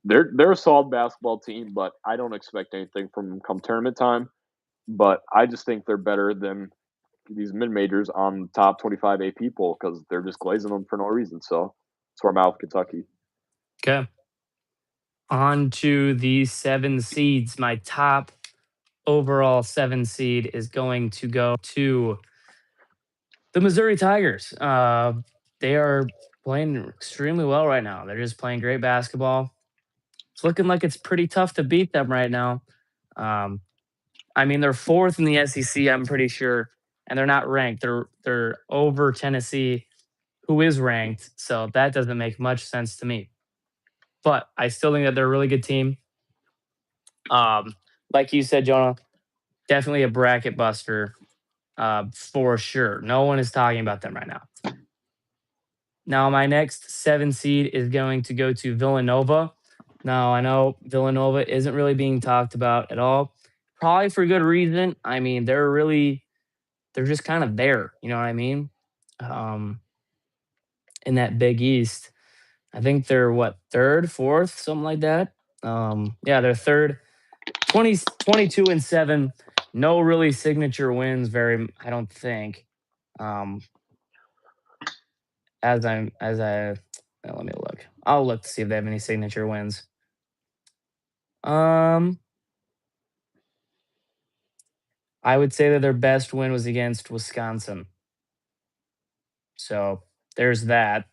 They're a solid basketball team, but I don't expect anything from them come tournament time. But I just think they're better than these mid majors on top 25 A people because they're just glazing them for no reason. So that's where I'm out with Kentucky. Okay. On to the 7 seeds. My top overall 7 seed is going to go to the Missouri Tigers. They are playing extremely well right now. They're just playing great basketball. It's looking like it's pretty tough to beat them right now. Um, I mean, they're fourth in the SEC, I'm pretty sure, and they're not ranked. They're over Tennessee, who is ranked. So that doesn't make much sense to me. But I still think that they're a really good team. Um, like you said, Jonah, definitely a bracket buster for sure. No one is talking about them right now. Now, my next 7 seed is going to go to Villanova. Now, I know Villanova isn't really being talked about at all, probably for good reason. I mean, they're just kind of there. You know what I mean? Um, in that Big East, I think they're what, third, fourth, something like that. Yeah, they're third, 20, 22-7. No really signature wins, I don't think. Um, as I let me look. I'll look to see if they have any signature wins. Um, I would say that their best win was against Wisconsin. So there's that.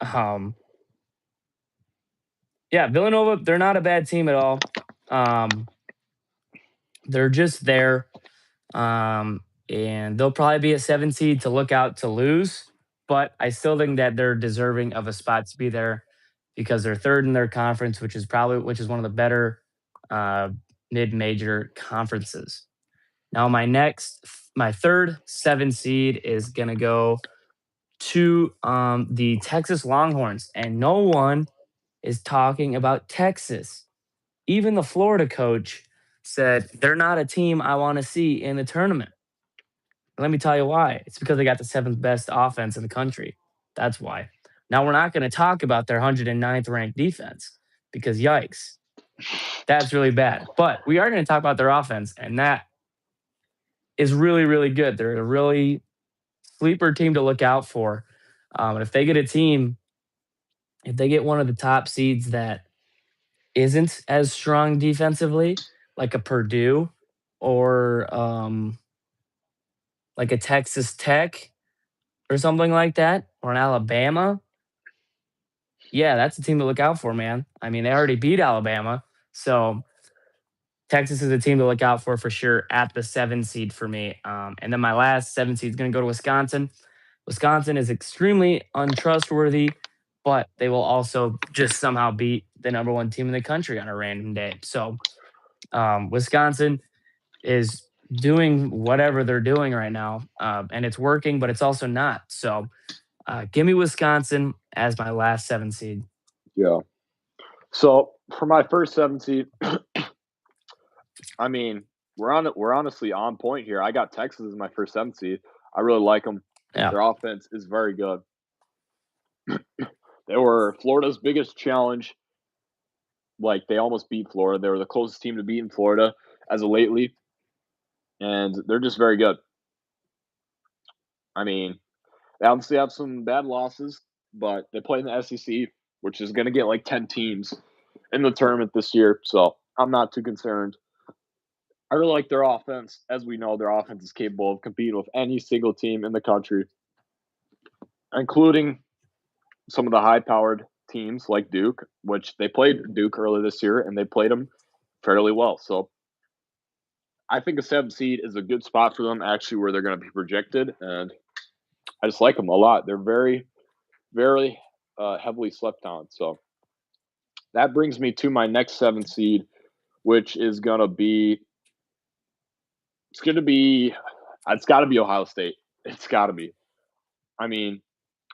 Um, yeah, Villanova, they're not a bad team at all. Um, they're just there. And they'll probably be a 7 seed to look out to lose, but I still think that they're deserving of a spot to be there because they're third in their conference, which is one of the better uh, mid-major conferences. Now, my third 7 seed is gonna go to the Texas Longhorns, and no one is talking about Texas. Even the Florida coach said they're not a team I want to see in the tournament. Let me tell you why. It's because they got the seventh best offense in the country. That's why. Now we're not going to talk about their 109th ranked defense because yikes, that's really bad. But we are going to talk about their offense, and that is really, really good. They're a really sleeper team to look out for. And if they get a team, if they get one of the top seeds that isn't as strong defensively, like a Purdue or like a Texas Tech or something like that, or an Alabama, yeah, that's a team to look out for, man. I mean, they already beat Alabama, so Texas is a team to look out for sure at the 7 seed for me. And then my last 7 seed is going to go to Wisconsin. Wisconsin is extremely untrustworthy, but they will also just somehow beat the number one team in the country on a random day. So Wisconsin is doing whatever they're doing right now, and it's working, but it's also not. So give me Wisconsin as my last 7 seed. Yeah. So for my first 7 seed, I mean, we're honestly on point here. I got Texas as my first 7 seed. I really like them. Yeah, Their offense is very good. They were Florida's biggest challenge. Like they almost beat Florida. They were the closest team to beating Florida as of lately, and they're just very good. I mean, they obviously have some bad losses, but they play in the SEC, which is going to get like 10 teams in the tournament this year. So I'm not too concerned. I really like their offense. As we know, their offense is capable of competing with any single team in the country, including some of the high-powered teams like Duke, which they played Duke earlier this year, and they played them fairly well. So I think a 7 seed is a good spot for them, actually, where they're going to be projected, and I just like them a lot. They're very, very heavily slept on. So that brings me to my next 7 seed, which is going to be it's going to be it's got to be Ohio State. It's got to be. I mean,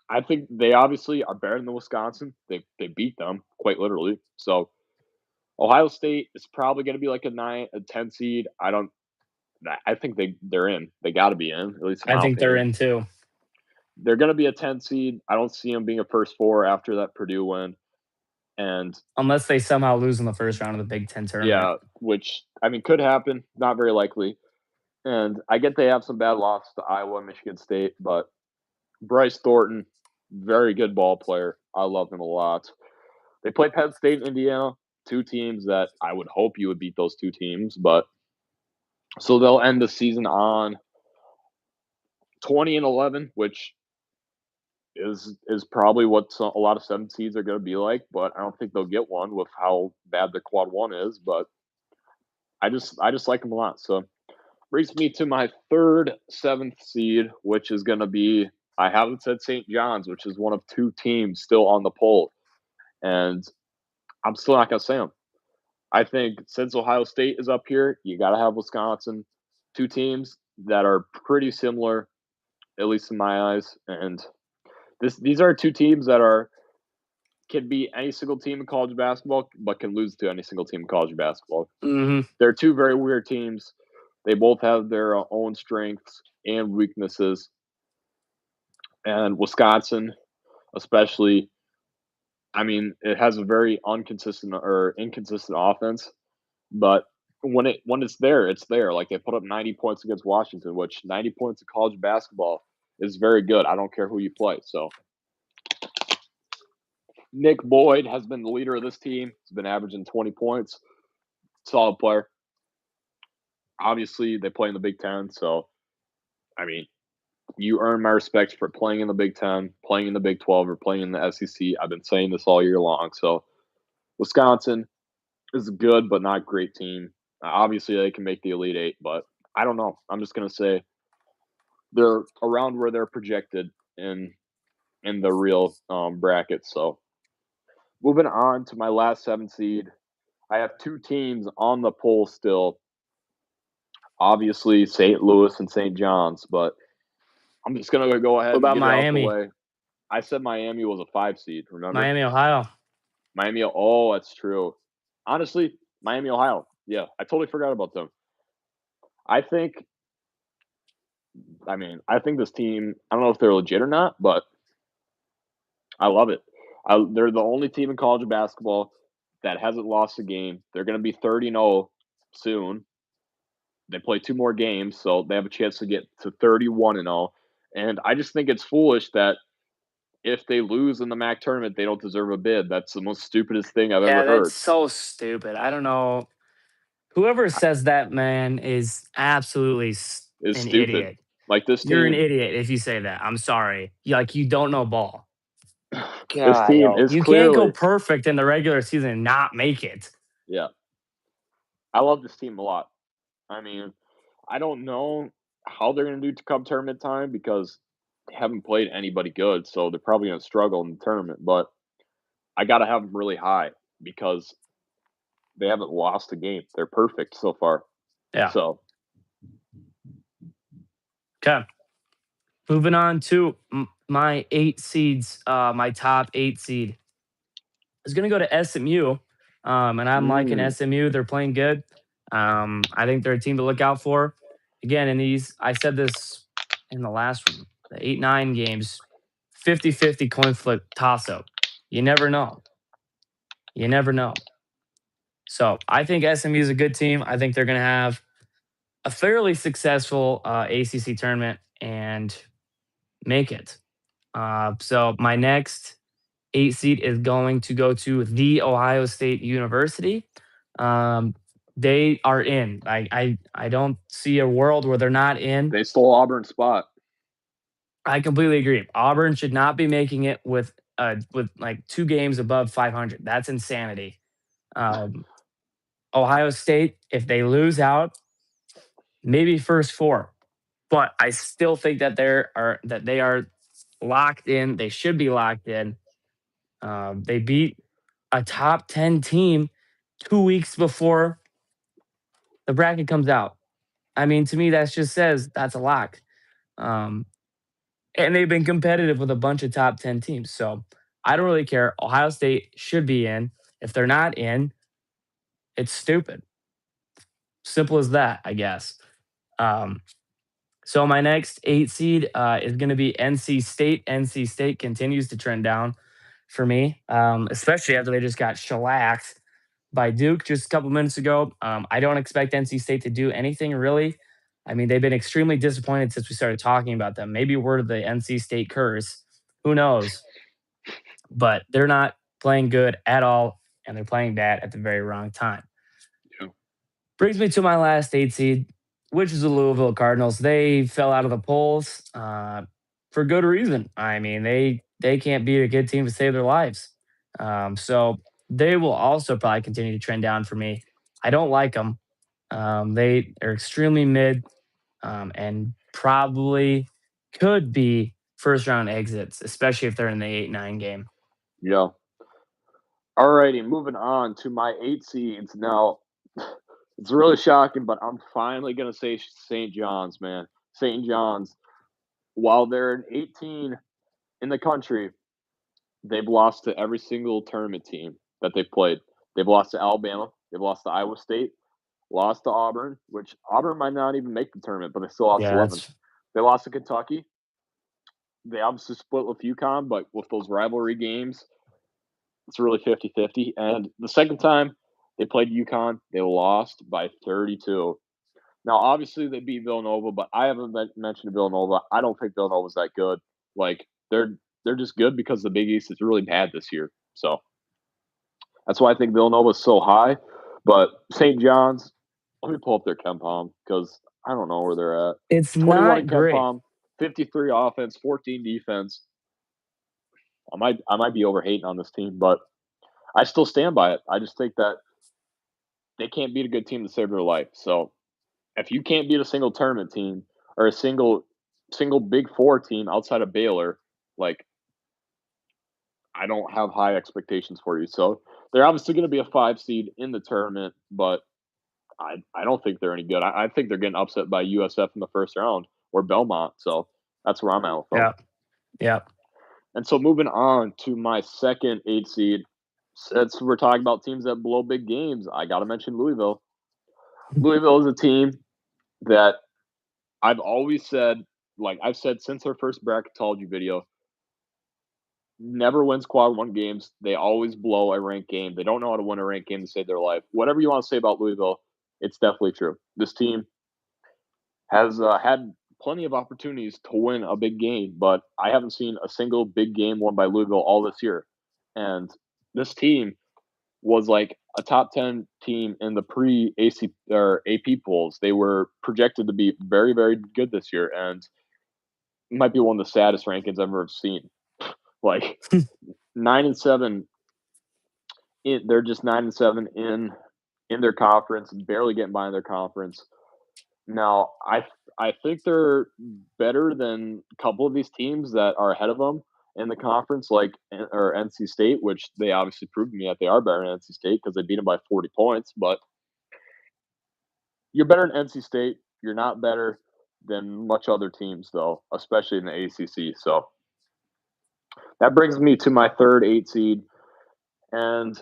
I think they obviously are better than Wisconsin. They beat them quite literally. So Ohio State is probably going to be like a 10 seed. I think they're in. They got to be in, at least in I my think they're opinion. in too, They're going to be a 10 seed. I don't see them being a first four after that Purdue win. And unless they somehow lose in the first round of the Big Ten tournament. yeah, which I mean could happen, not very likely. And I get they have some bad losses to Iowa, Michigan State, but Bryce Thornton, very good ball player. I love him a lot. They play Penn State and Indiana, two teams that I would hope you would beat those two teams, but so they'll end the season on 20-11, which is probably what a lot of 7 seeds are going to be like. But I don't think they'll get one with how bad their quad one is. But I just like them a lot. So brings me to my third 7th seed, which is going to be I haven't said St. John's, which is one of two teams still on the poll, and I'm still not going to say them. I think since Ohio State is up here, you got to have Wisconsin. Two teams that are pretty similar, at least in my eyes. And these are two teams that can beat any single team in college basketball, but can lose to any single team in college basketball. Mm-hmm. They're two very weird teams. They both have their own strengths and weaknesses. And Wisconsin, especially, I mean, it has a very inconsistent offense, but when it's there, it's there. Like they put up 90 points against Washington, which 90 points in college basketball is very good. I don't care who you play. So Nick Boyd has been the leader of this team. He's been averaging 20 points. Solid player. Obviously, they play in the Big Ten, so I mean, you earn my respect for playing in the Big Ten, playing in the Big 12, or playing in the SEC. I've been saying this all year long. So Wisconsin is a good but not great team. Obviously, they can make the Elite Eight, but I don't know. I'm just gonna say they're around where they're projected in the real bracket. So moving on to my last 7 seed, I have two teams on the poll still. Obviously, St. Louis and St. John's, but I'm just gonna go ahead What and about get it out the Miami? way. I said Miami was a 5 seed. Remember Miami, Ohio. Miami? Oh, that's true. Honestly, Miami, Ohio. Yeah, I totally forgot about them. I think I think this team, I don't know if they're legit or not, but I love it. They're the only team in college basketball that hasn't lost a game. They're gonna be 30-0 soon. They play 2 more games, so they have a chance to get to 31-0, and I just think it's foolish that if they lose in the MAC tournament, they don't deserve a bid. That's the most stupidest thing I've ever Yeah, that's heard. so stupid. I don't know. Whoever says that, man, is absolutely It's an stupid. idiot. Like, this You're an team idiot if you say that. I'm sorry. Like, you don't know ball. this God, team yo. is You can't go clearly perfect in the regular season and not make it. yeah. I love this team a lot. I mean, I don't know how they're gonna do to come tournament time because they haven't played anybody good, so they're probably gonna struggle in the tournament, but I gotta have them really high because they haven't lost a game. They're perfect so far. Yeah. So, Okay. Moving on to my 8 seeds, my top 8 seed is going to go to SMU. And I'm liking mm, SMU. They're playing good. I think they're a team to look out for. Again, in these, I said this in the last one, the 8-9 games, 50-50 coin flip toss up. You never know. You never know. So I think SMU is a good team. I think they're going to have a fairly successful ACC tournament and make it. So my next 8 seed is going to go to the Ohio State University. Um, they are in. I don't see a world where they're not in. they stole Auburn's spot. I completely agree. Auburn should not be making it with like 2 games above 500. That's insanity. Um, Ohio State, if they lose out, maybe first four, but I still think that they are locked in. They should be locked in. They beat a top 10 team 2 weeks before the bracket comes out. I mean, to me, that just says that's a lock. Um, and they've been competitive with a bunch of top 10 teams. So I don't really care. Ohio State should be in. If they're not in, it's stupid. Simple as that, I guess. Um, so my next 8 seed is going to be NC State. NC State continues to trend down for me, especially after they just got shellacked by Duke just a couple minutes ago. I don't expect NC State to do anything really. I mean, they've been extremely disappointed since we started talking about them. Maybe we're the NC State curse. Who knows? But they're not playing good at all, and they're playing bad at the very wrong time. Yeah. Brings me to my last 8 seed, which is the Louisville Cardinals. They fell out of the polls for good reason. I mean, they can't beat a good team to save their lives. So they will also probably continue to trend down for me. I don't like them. They are extremely mid and probably could be first round exits, especially if they're in the 8-9 game. Yeah. Alrighty, moving on to my 8 seeds. Now, it's really shocking, but I'm finally gonna say St. John's, man. St. John's, while they're an 18 in the country, they've lost to every single tournament team that they've played. They've lost to Alabama, they've lost to Iowa State, lost to Auburn, which Auburn might not even make the tournament, but they still lost Yeah, 11. that's They lost to Kentucky. They obviously split with UConn, but with those rivalry games, it's really 50-50. And the second time they played UConn, they lost by 32. Now, obviously, they beat Villanova, but I haven't mentioned Villanova. I don't think Villanova's that good. Like they're just good because the Big East is really bad this year. So that's why I think Villanova's so high. But St. John's, let me pull up their KenPom because I don't know where they're at. it's 21 not in great. KenPom, 53 offense, 14 defense. I might be over hating on this team, but I still stand by it. I just think that they can't beat a good team to save their life. So if you can't beat a single tournament team or a single Big Four team outside of Baylor, like I don't have high expectations for you. So they're obviously going to be a 5 seed in the tournament, but I don't think they're any good. I think they're getting upset by USF in the first round or Belmont. So that's where I'm at with them. Yeah. Yeah. And so moving on to my second 8 seed, since we're talking about teams that blow big games, I got to mention Louisville. Louisville is a team that I've always said, like I've said since our first bracketology video, never wins quad one games. They always blow a ranked game. They don't know how to win a ranked game to save their life. Whatever you want to say about Louisville, it's definitely true. This team has had plenty of opportunities to win a big game, but I haven't seen a single big game won by Louisville all this year. And this team was like a top 10 team in the pre AC or AP polls. They were projected to be very, very good this year, and might be one of the saddest rankings I've ever seen. Like 9-7, they're just 9-7 in their conference, barely getting by in their conference. Now, I think they're better than a couple of these teams that are ahead of them in the conference, like or NC State, which they obviously proved to me that they are better than NC State because they beat them by 40 points. But you're better than NC State. You're not better than much other teams, though, especially in the ACC. So that brings me to my third 8 seed, and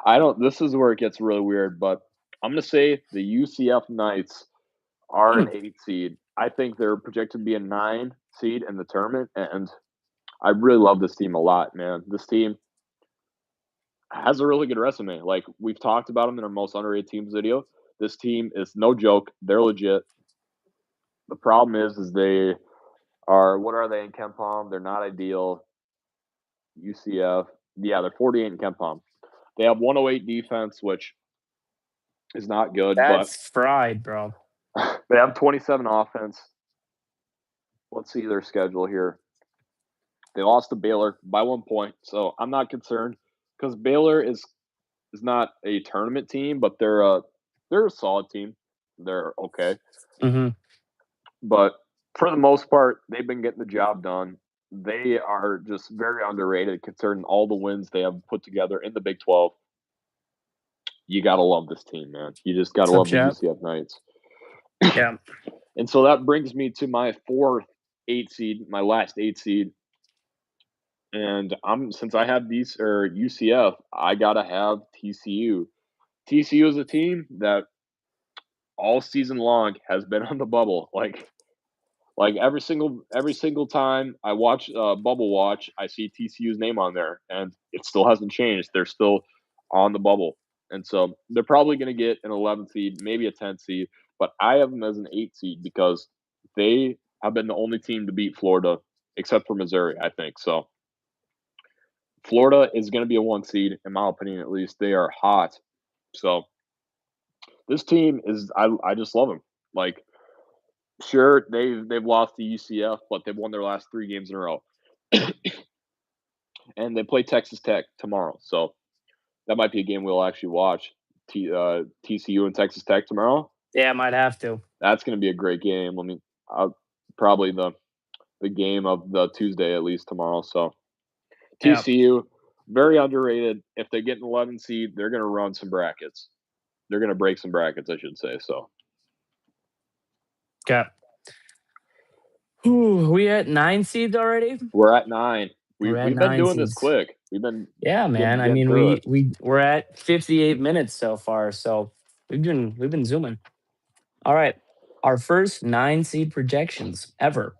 I don't. This is where it gets really weird, but I'm gonna say the UCF Knights are Hmm. an 8 seed. I think they're projected to be a 9 seed in the tournament, and I really love this team a lot, man. This team has a really good resume. Like we've talked about them in our most underrated teams video. This team is no joke. They're legit. The problem is they are what are they in Ken Palm? They're not ideal. UCF, yeah, they're 48 in Ken Palm. They have 108 defense, which is not good, but That's fried, bro. they have 27 offense. Let's see their schedule here. They lost to Baylor by 1 point, so I'm not concerned because Baylor is not a tournament team, but they're a solid team. They're okay, Hmm. but for the most part, they've been getting the job done. They are just very underrated considering all the wins they have put together in the Big 12. You gotta love this team, man. You just gotta What's up, love the chat? UCF Knights. Yeah. And so that brings me to my fourth 8 seed, my last 8 seed. And I'm since I have these or UCF, I gotta have TCU. TCU is a team that all season long has been on the bubble. Like every single time I watch Bubble Watch, I see TCU's name on there, and it still hasn't changed. They're still on the bubble, and so they're probably going to get an 11 seed, maybe a 10 seed, but I have them as an 8 seed because they have been the only team to beat Florida, except for Missouri, I think. So Florida is going to be a 1 seed, in my opinion, at least. They are hot. So this team is, I just love them. Like, sure, they've lost to UCF, but they've won their last 3 games in a row, and they play Texas Tech tomorrow. So that might be a game we'll actually watch. TCU and Texas Tech tomorrow. Yeah, might have to. That's going to be a great game. Probably the game of the Tuesday at least tomorrow. So Yeah. TCU very underrated. If they get an 11 seed, they're going to run some brackets. They're going to break some brackets, I should say. So Okay. We at 9 seeds already. we're at 9. We're at We've been nine doing this seeds. quick. We've been Yeah, man. I getting mean, through it. we're at 58 minutes so far, so we've been zooming. All right, our first 9 seed projections ever.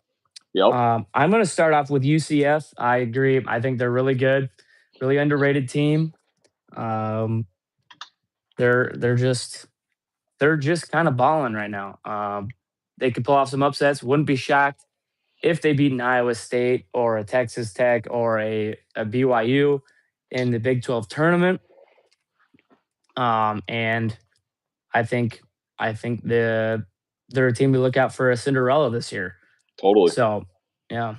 Yep. I'm going to start off with UCF. I agree. I think they're really good, really underrated team. Um, they're just kind of balling right now. They could pull off some upsets. Wouldn't be shocked if they beat an Iowa State or a Texas Tech or a BYU in the Big 12 tournament. And I think they're a team to look out for a Cinderella this year. Totally. So yeah,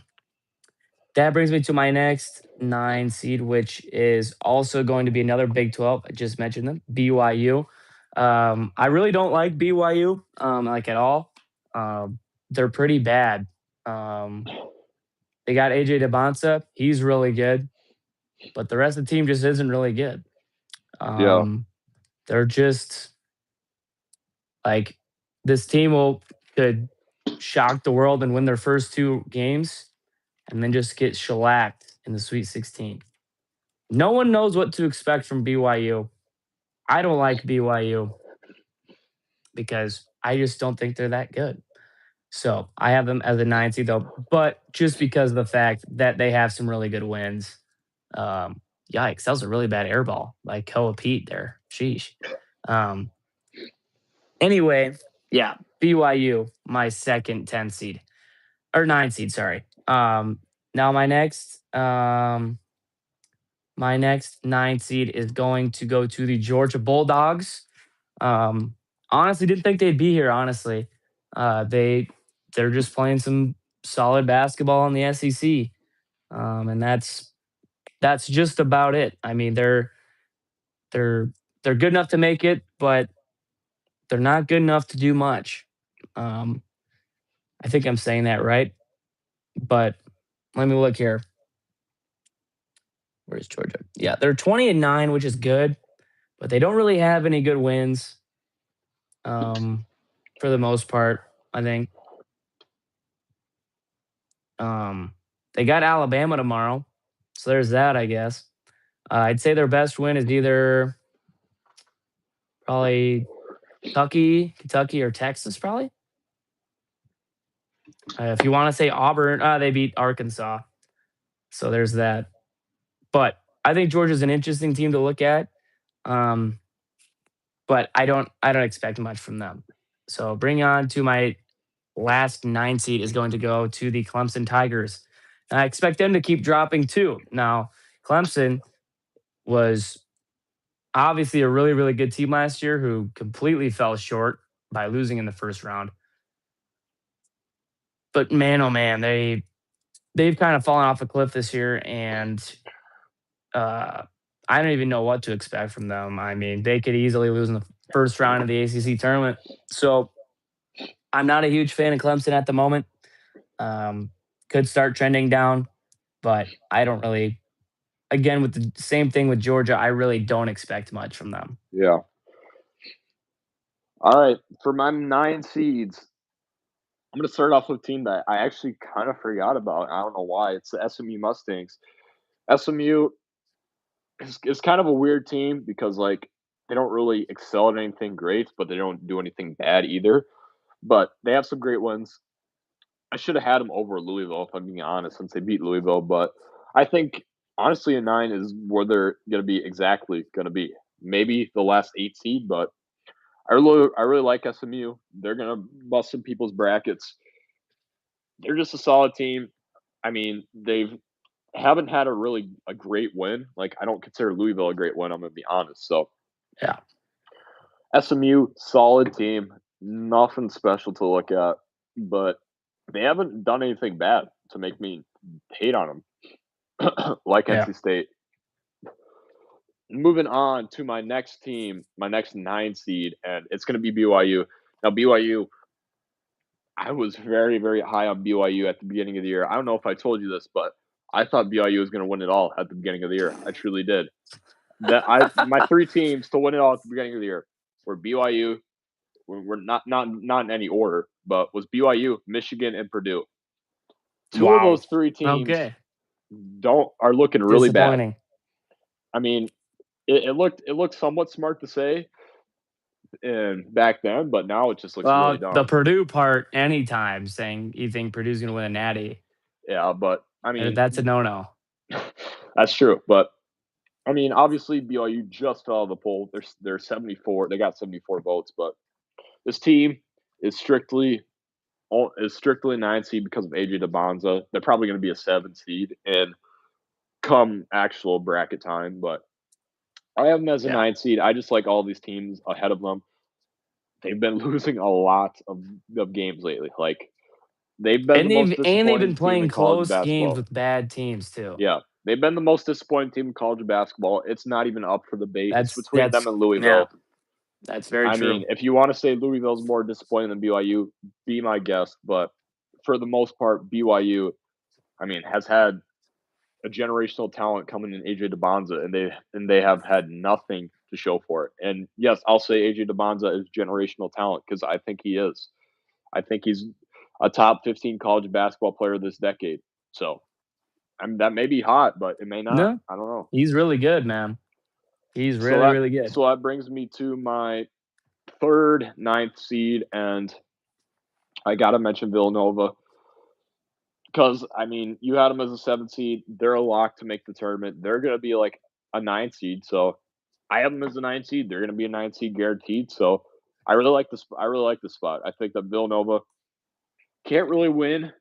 that brings me to my next 9 seed, which is also going to be another Big 12. I just mentioned them, BYU. I really don't like BYU, like at all. They're pretty bad. Um, they got AJ DeBonsa. He's really good, but the rest of the team just isn't really good. Yeah. Um, they're just like this team could shock the world and win their first 2 games, and then just get shellacked in the Sweet 16. No one knows what to expect from BYU. I don't like BYU because I just don't think they're that good. So I have them as a 9 seed though, but just because of the fact that they have some really good wins. Um, Yikes, that was a really bad air ball by Koa Pete there. Sheesh. Um, anyway, yeah, BYU, my second 10 seed or 9 seed, sorry. Now my next 9 seed is going to go to the Georgia Bulldogs. Honestly, didn't think they'd be here. Honestly, they're just playing some solid basketball in the SEC, and that's just about it. I mean, they're they're good enough to make it, but they're not good enough to do much. Um, I think I'm saying that right, but let me look here. Where's Georgia? Yeah, they're 20-9, which is good, but they don't really have any good wins. Um, for the most part, I think. Um, they got Alabama tomorrow, so there's that, I guess. I'd say their best win is either probably Kentucky, or Texas, probably. If you want to say Auburn, they beat Arkansas, so there's that. But I think Georgia's an interesting team to look at, um, but I don't expect much from them. So bring on to my last 9 seed is going to go to the Clemson Tigers. And I expect them to keep dropping too. Now, Clemson was obviously a really, really good team last year who completely fell short by losing in the first round. But man, oh man, they've kind of fallen off a cliff this year, and uh, I don't even know what to expect from them. I mean, they could easily lose in the first round of the ACC tournament. So I'm not a huge fan of Clemson at the moment. Um, could start trending down, but I don't really. Again, with the same thing with Georgia, I really don't expect much from them. Yeah. All right. For my 9 seeds, I'm gonna start off with a team that I actually kind of forgot about. I don't know why. It's the SMU Mustangs. SMU is kind of a weird team because like they don't really excel at anything great, but they don't do anything bad either. But they have some great wins. I should have had them over Louisville if I'm being honest, since they beat Louisville. But I think honestly, a 9 is where they're gonna be exactly gonna be. Maybe the last 8 seed, but I really like SMU. They're gonna bust some people's brackets. They're just a solid team. I mean, they've haven't had a great win. Like I don't consider Louisville a great win. I'm gonna be honest. So Yeah. SMU solid team, nothing special to look at, but they haven't done anything bad to make me hate on them, like Yeah. NC State. Moving on to my next team, my next 9 seed, and it's going to be BYU. Now BYU, I was very, very high on BYU at the beginning of the year. I don't know if I told you this, but I thought BYU was going to win it all at the beginning of the year. I truly did. That I my 3 teams to win it all at the beginning of the year were BYU. We're not in any order, but was BYU, Michigan, and Purdue. 2 of Wow. those 3 teams Okay. don't are looking really bad. Disappointing. I mean, it looked somewhat smart to say, and back then, but now it just looks really Well, the dumb. Purdue part, anytime saying you think Purdue's going to win a natty, Yeah, but I mean, that's a no-no. that's true. But I mean, obviously BYU just fell out of the poll. They're 74. They got 74 votes, but this team is strictly 9 seed because of AJ DeBonza. They're probably going to be a 7 seed and come actual bracket time, but I have them as a Yeah. 9 seed. I just like all these teams ahead of them. They've been losing a lot of games lately. Like they've been the And most they've been disappointing team playing in college close games basketball. with bad teams too. Yeah, they've been the most disappointing team in college basketball. It's not even up for debate. It's between them That's and yeah, Louisville. that's very I true. mean, if you want to say Louisville's more disappointing than BYU, be my guest. But for the most part, BYU, I mean, has had a generational talent coming in AJ DeBonza, and they have had nothing to show for it. And yes, I'll say AJ DeBonza is generational talent because I think he is. I think he's a top 15 college basketball player this decade. So I mean, that may be hot, but it may not. No, I don't know. he's really good, man. He's So really, that really good. so that brings me to my third, ninth seed, and I gotta mention Villanova because I mean you had them as a 7th seed. They're a lock to make the tournament. They're gonna be like a 9th seed. So I have them as a 9th seed. They're gonna be a 9th seed guaranteed. So I really like this. I really like the spot. I think that Villanova can't really win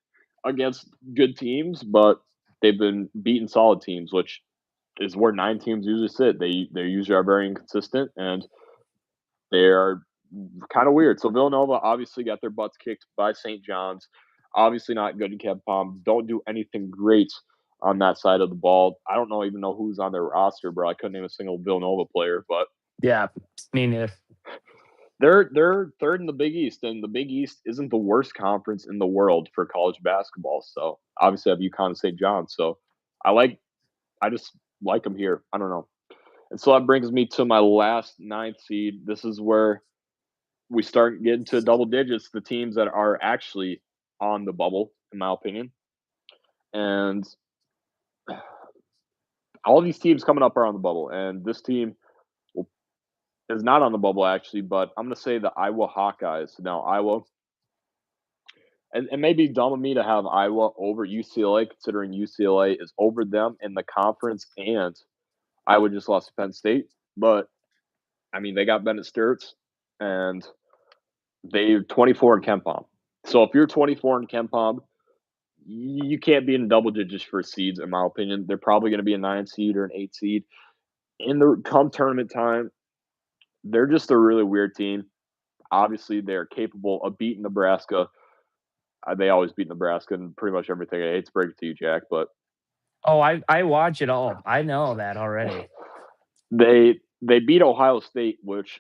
against good teams, but they've been beating solid teams, which is where 9 teams usually sit. They usually are very inconsistent and they are kind of weird. So Villanova obviously got their butts kicked by St. John's. Obviously not good in Ken Palm. Don't do anything great on that side of the ball. I don't know even know who's on their roster, bro. I couldn't name a single Villanova player, but Yeah, me neither. they're third in the Big East, and the Big East isn't the worst conference in the world for college basketball. So obviously I have UConn and St. John's. So I just like them here. I don't know. And so that brings me to my last ninth seed. This is where we start getting to double digits, the teams that are actually on the bubble, in my opinion. And all these teams coming up are on the bubble. And this team is not on the bubble, actually, but I'm going to say the Iowa Hawkeyes. Now, Iowa, and it may be dumb of me to have Iowa over UCLA, considering UCLA is over them in the conference and Iowa just lost to Penn State. But, I mean, they got Bennett Sturts and they're 24 in Ken Palm. So if you're 24 in Ken Palm, you can't be in double digits for seeds, in my opinion. They're probably going to be a 9 seed or an 8 seed. In the come tournament time, they're just a really weird team. Obviously, they're capable of beating Nebraska. They always beat Nebraska and pretty much everything. I hate to break it to you, Jack, but Oh, I watch it all. I know that already. they beat Ohio State, which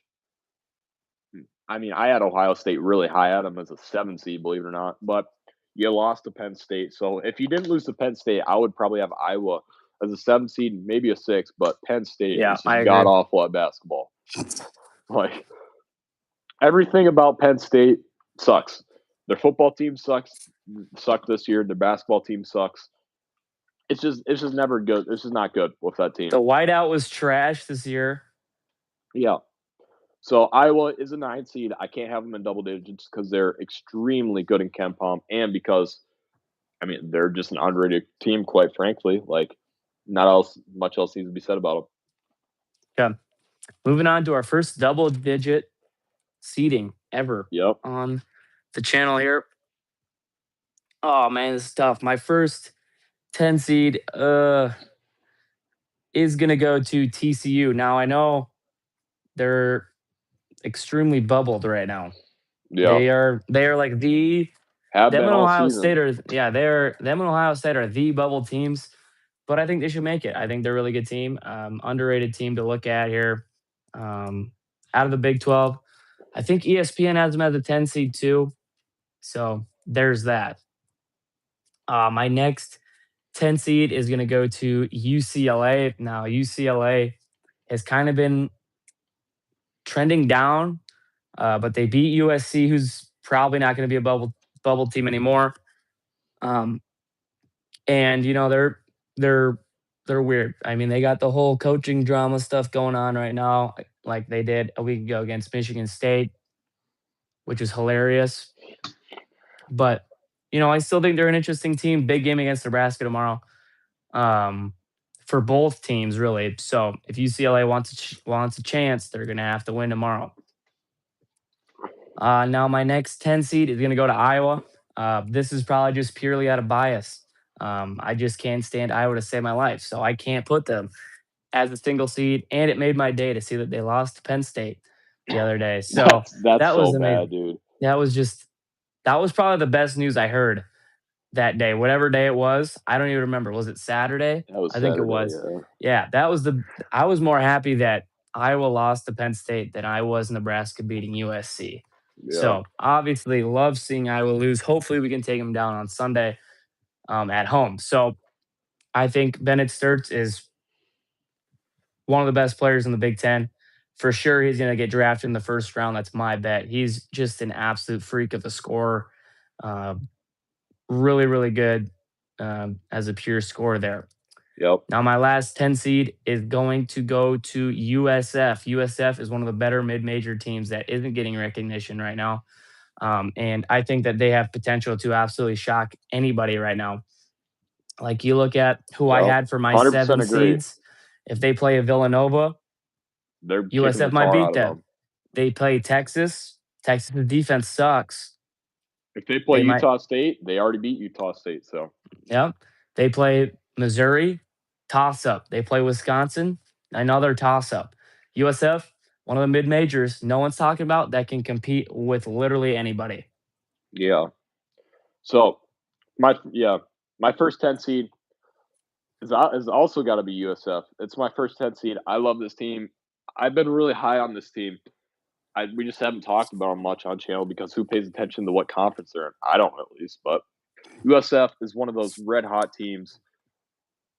I mean, I had Ohio State really high at them as a 7 seed, believe it or not. But you lost to Penn State. So if you didn't lose to Penn State, I would probably have Iowa as a 7 seed, maybe a 6. But Penn State Yeah, is I just god agree. awful at basketball. Like everything about Penn State sucks. Their football team sucked this year. Their basketball team sucks. It's just never good. It's just not good with that team. The whiteout was trash this year. Yeah. So Iowa is a 9 seed. I can't have them in double digits because they're extremely good in Ken Palm, and because I mean they're just an underrated team, quite frankly. Like not else much else needs to be said about Yeah. Moving on to our first double digit seating ever them. Yep. on the channel here. Oh man, this is tough. My first 10 seed is gonna go to TCU. Now I know they're extremely bubbled right now. Yeah. They are like Have them been and all Ohio season. State are yeah, they're them and Ohio State are the bubble teams, but I think they should make it. I think they're a really good team. Underrated team to look at here. Um, Out of the Big 12. I think ESPN has them as a 10 seed too. So there's that. My next 10 seed is going to go to UCLA. Now, UCLA has kind of been trending down, but they beat USC, who's probably not going to be a bubble team anymore. Um, and you know they're they're weird. I mean, they got the whole coaching drama stuff going on right now, like they did a week ago against Michigan State, which is hilarious. But you know, I still think they're an interesting team. Big game against Nebraska tomorrow. Um, for both teams, really. So if UCLA wants a chance, they're gonna have to win tomorrow. Now my next 10 seed is gonna go to Iowa. This is probably just purely out of bias. I just can't stand Iowa to save my life, so I can't put them as a single seed. And it made my day to see that they lost to Penn State the other day. So That's that so was bad, amazing. dude. That was just that was probably the best news I heard that day, whatever day it was. I don't even remember. Was it Saturday? That was I think it Saturday, was. yeah. Yeah, that was the I was more happy that Iowa lost to Penn State than I was Nebraska beating USC. Yeah. So obviously love seeing Iowa lose. Hopefully we can take them down on Sunday at home. So I think Bennett Sturts is one of the best players in the Big Ten. For sure, he's going to get drafted in the first round. That's my bet. He's just an absolute freak of a scorer. Uh, really, really good as a pure scorer there. Yep. Now, my last 10 seed is going to go to USF. USF is one of the better mid major teams that isn't getting recognition right now. And I think that they have potential to absolutely shock anybody right now. Like you look at who I Yep. had for my 100% seven agree. seeds. If they play a Villanova, They're kicking the USF might tar beat out of them. them. They play Texas. Texas' defense sucks. If they play They might, Utah State, they already beat Utah State. So yep. They play Missouri, toss up. They play Wisconsin, another toss up. USF, one of the mid majors, no one's talking about that can compete with literally anybody. yeah. So my first 10 seed is also got to be USF. It's my first 10 seed. I love this team. I've been really high on this team. We just haven't talked about them much on channel because who pays attention to what conference they're in? I don't at least, but USF is one of those red hot teams,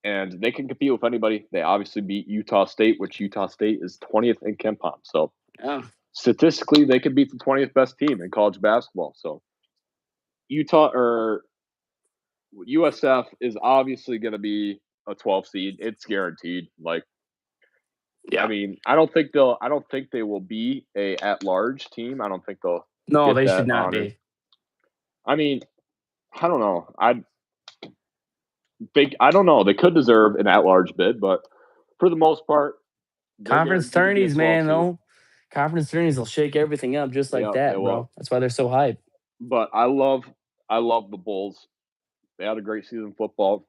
and they can compete with anybody. They obviously beat Utah State, which Utah State is 20th in KenPom. So Yeah. statistically, they could beat the 20th best team in college basketball. So Utah or USF is obviously going to be a 12 seed. It's guaranteed. Like, I Yeah. mean, I don't think they will be a at large team. I don't think they'll No, get they should that not honor. be. I mean, I don't know. I don't know. They could deserve an at large bid, but for the most part, they're Conference guaranteed to be a tourneys, 12 man, seed. though. Conference tourneys will shake everything up just like Yeah, they that, will. bro. That's why they're so hyped. But I love the Bulls. They had a great season of football.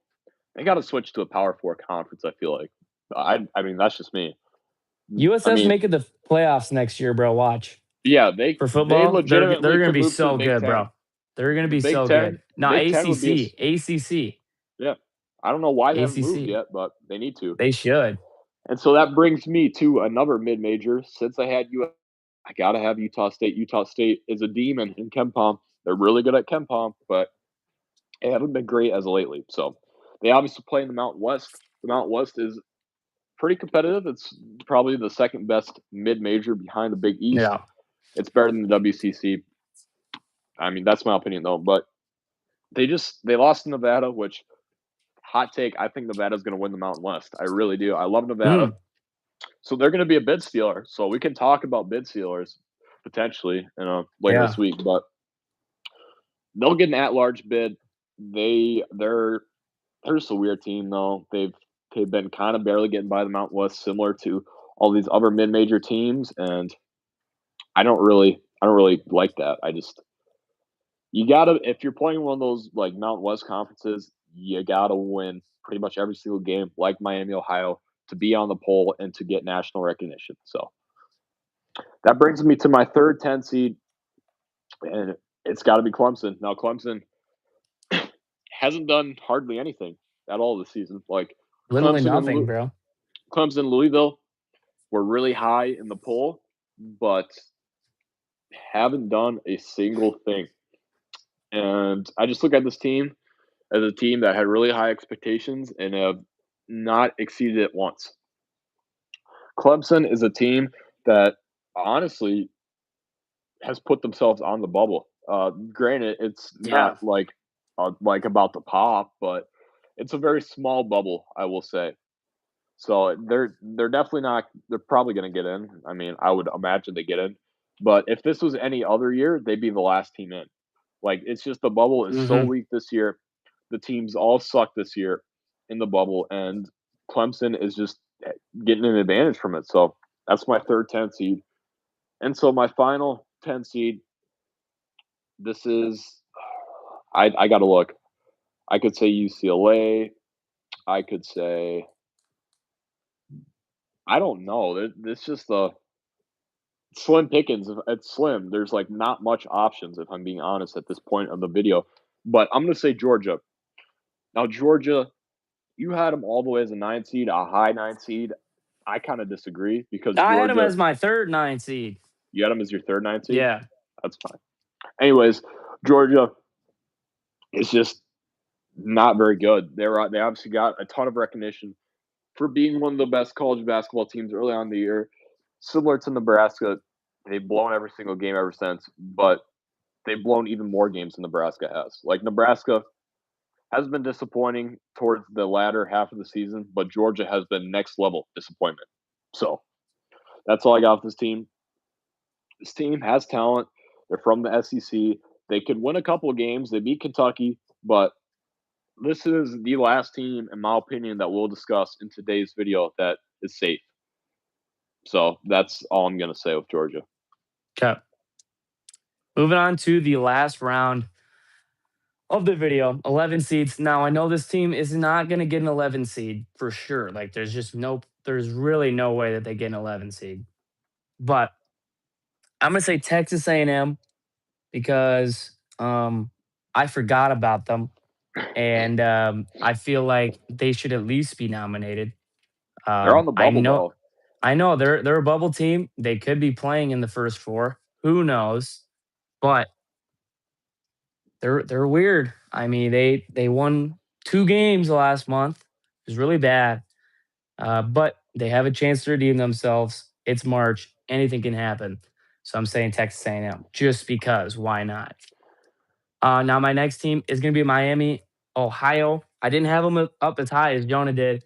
They got to switch to a Power Four conference. I feel like. I mean, that's just me. I USF's mean, making the playoffs next year, bro. Watch. yeah, For they football, they're legitimately gonna could be move to the so Big good, Ten. bro. They're gonna The be Big so Ten, good. Now Big Ten would be ACC, yeah. I don't know why they haven't moved ACC. yet, but they need to. They should. And so that brings me to another mid major. Since I had I gotta have Utah State. Utah State is a demon in KenPom. They're really good at KenPom, but they haven't been great as of lately. So they obviously play in the Mountain West. The Mountain West is pretty competitive. It's probably the second best mid major behind the Big East. Yeah. It's better than the WCC. I mean, that's my opinion though. But they lost to Nevada, which hot take. I think Nevada's going to win the Mountain West. I really do. I love Nevada, Mm, so they're going to be a bid stealer. So we can talk about bid stealers potentially, later yeah. this week. But they'll get an at-large bid. They're just a weird team though. They've been kind of barely getting by the Mountain West, similar to all these other mid-major teams, and I don't really like that. You gotta if you're playing one of those like Mountain West conferences, you gotta win pretty much every single game, like Miami, Ohio, to be on the pole and to get national recognition. So that brings me to my third 10 seed, and it's got to be Clemson. Now Clemson hasn't done hardly anything at all this season. Like Literally Clemson and nothing, bro. Clemson, Louisville were really high in the poll, but haven't done a single thing. And I just look at this team as a team that had really high expectations and have not exceeded it once. Clemson is a team that honestly has put themselves on the bubble. Granted, it's Yeah. not like about to pop, but it's a very small bubble, I will say. So they're definitely not. They're probably going to get in. I mean, I would imagine they get in. But if this was any other year, they'd be the last team in. Like it's just the bubble is so Hmm. weak this year. The teams all suck this year in the bubble, and Clemson is just getting an advantage from it. So that's my third 10 seed. And so my final 10 seed, this is I got to look. I could say UCLA. I could say I don't know. This just the slim pickings. It's slim. There's like not much options if I'm being honest at this point of the video. But I'm gonna say Georgia. Now Georgia, you had them all the way as a 9 seed, a high 9 seed. I kind of disagree because I had him Georgia, as my third 9 seed. you had them as your third 9 seed. Yeah. That's fine. Anyways, Georgia is just not very good. They obviously got a ton of recognition for being one of the best college basketball teams early on in the year. Similar to Nebraska, they've blown every single game ever since, but they've blown even more games than Nebraska has. Like Nebraska, has been disappointing towards the latter half of the season, but Georgia has been next level disappointment. So that's all I got with this team. This team has talent. They're from the SEC. They could win a couple of games. They beat Kentucky, but this is the last team, in my opinion, that we'll discuss in today's video that is safe. So that's all I'm going to say with Georgia. Okay. Moving on to the last round of the video, 11 seeds. Now, I know this team is not going to get an 11 seed for sure. Like, there's really no way that they get an 11 seed. But I'm going to say Texas A&M because I forgot about them. And I feel like they should at least be nominated. They're on the I bubble, know, though. I know they're a bubble team. They could be playing in the first four. Who knows? But they're weird. I mean, they won 2 games last month. It was really bad. But they have a chance to redeem themselves. It's March. Anything can happen. So I'm saying Texas A&M just because. Why not? Now my next team is going to be Miami, Ohio. I didn't have them up as high as Jonah did,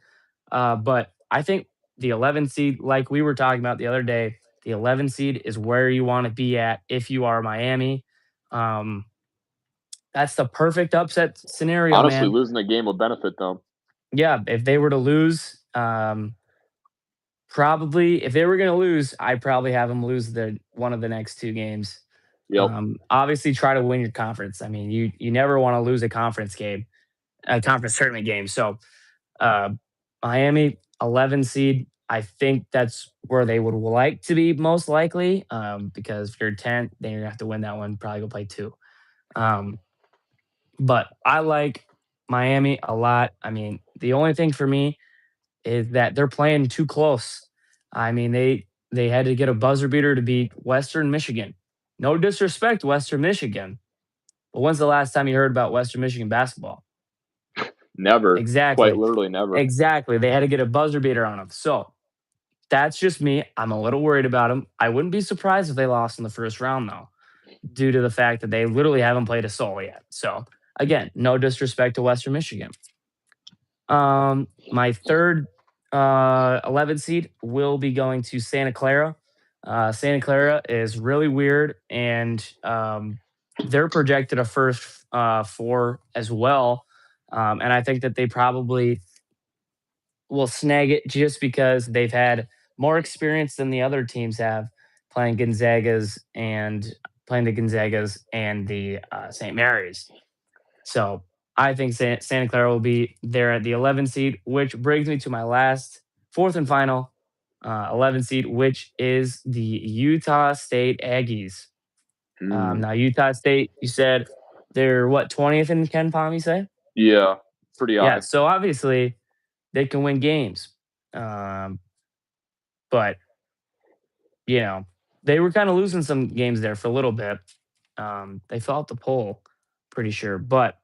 but I think the 11 seed, like we were talking about the other day, the 11 seed is where you want to be at if you are Miami. Um, that's the perfect upset scenario, Honestly, man. losing the game would benefit them. Yeah, if they were to lose, probably if they were going to lose, I'd probably have them lose one of the next 2 games. Yep. Obviously, try to win your conference. I mean, you never want to lose a conference game, a conference tournament game. So, uh, Miami, 11 seed. I think that's where they would like to be most likely. Because if you're 10, then you're gonna have to win that one. Probably go play 2. Um, but I like Miami a lot. I mean, the only thing for me is that they're playing too close. I mean, they had to get a buzzer beater to beat Western Michigan. No disrespect, Western Michigan, but when's the last time you heard about Western Michigan basketball? Never. Quite Exactly. literally never. Exactly. They had to get a buzzer beater on them. So that's just me. I'm a little worried about them. I wouldn't be surprised if they lost in the first round, though, due to the fact that they literally haven't played a soul yet. So again, no disrespect to Western Michigan. My third 11 seed will be going to Santa Clara. Santa Clara is really weird, and they're projected a first 4 as well. And I think that they probably will snag it just because they've had more experience than the other teams have playing the Gonzagas and the St. Mary's. So I think Santa Clara will be there at the 11 seed, which brings me to my last, fourth and final 11 seed, which is the Utah State Aggies. Now, Utah State, you said they're what, 20th in Ken Palm, you say? Yeah. Pretty Yeah. high. So obviously they can win games. Um, but, they were kind of losing some games there for a little bit. They fell out the poll, pretty sure. But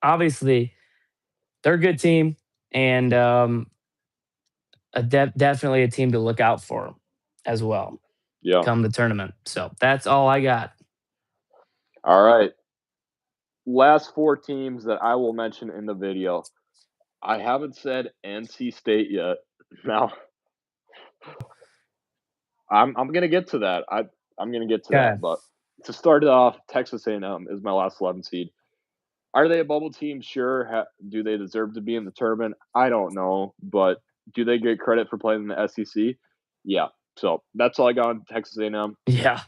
obviously, they're a good team and definitely a team to look out for as well Yeah. come the tournament. So that's all I got. All right. Last 4 teams that I will mention in the video. I haven't said NC State yet. Now, I'm gonna get to that. I'm gonna get to that. Okay. But to start it off, Texas A&M is my last 11 seed. Are they a bubble team? Sure. Do they deserve to be in the tournament? I don't know. But do they get credit for playing in the SEC? Yeah. So that's all I got on Texas A&M. Yeah,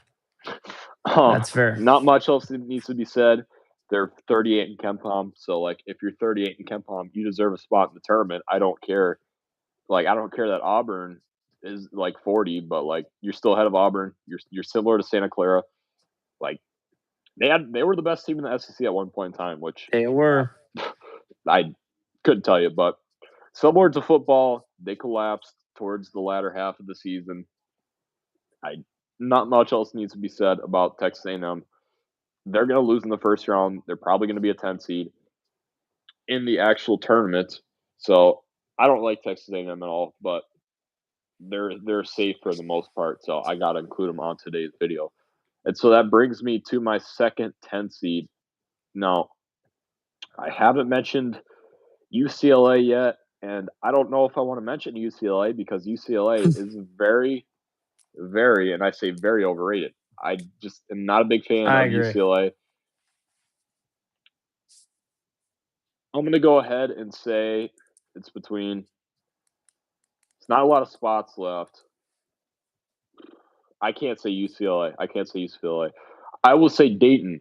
Uh, that's fair. not much else needs to be said. They're 38 in KenPom, so like if you're 38 in KenPom, you deserve a spot in the tournament. I don't care. Like I don't care that Auburn is like 40, but like you're still ahead of Auburn. You're similar to Santa Clara. Like they were the best team in the SEC at one point in time, which They were. I couldn't tell you, but similar to football, they collapsed towards the latter half of the season. I not much else needs to be said about Texas A&M. They're going to lose in the first round. They're probably going to be a 10 seed in the actual tournament. So I don't like Texas A&M at all, but they're safe for the most part. So I got to include them on today's video. And so that brings me to my second 10 seed. Now, I haven't mentioned UCLA yet, and I don't know if I want to mention UCLA because UCLA is very, very, and I say very overrated. I just am not a big fan I of agree. UCLA. I'm going to go ahead and say it's between, it's not a lot of spots left. I can't say UCLA. I can't say UCLA. I will say Dayton.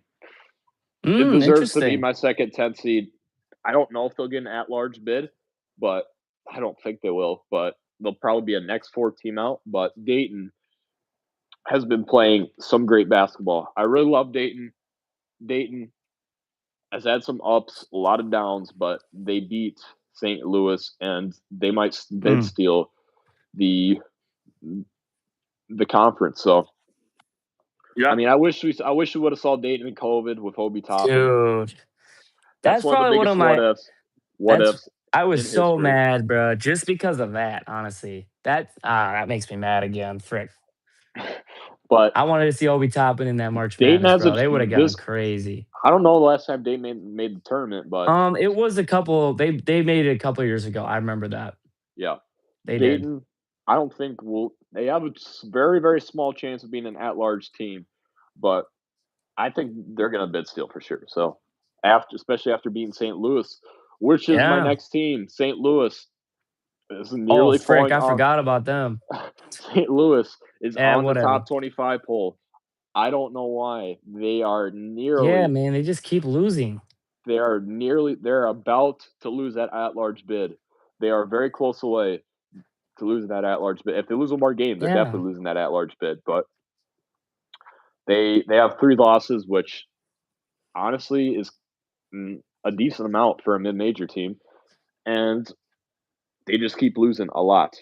It deserves to be Interesting. my second 10 seed. I don't know if they'll get an at-large bid, but I don't think they will. But they'll probably be a next four team out. But Dayton has been playing some great basketball. I really love Dayton. Dayton has had some ups, a lot of downs, but they beat St. Louis, and they might bid Mm, steal the conference. So, I yep. mean, I wish we would have saw Dayton in COVID with Obi Toppin. Dude, That's that's one of the probably one of biggest what my ifs. What that's ifs I was in so history. mad, bro, just because of that, honestly. That makes me mad again. Frick. But I wanted to see Obi Toppin in that March Dayton Madness, has a bro. They would have gone this. crazy. I don't know the last time Dayton made the tournament, but It was a couple. They made it a couple years ago. I remember that yeah, they did. Dayton. I don't think will. They have a very very small chance of being an at large team, but I think they're going to bid steal for sure. So after, especially after beating St. Louis, which is my Yeah. next team, St. Louis is Oh, nearly frick! falling I off. forgot about them. St. Louis is Yeah, on the whatever. top 25 poll. I don't know why. Yeah, man, they just keep losing. They're about to lose that at large bid. They are very close away to losing that at large bid. If they lose one more game, they're Yeah, definitely losing that at large bid. But they have three losses, which honestly is a decent amount for a mid major team, and they just keep losing a lot.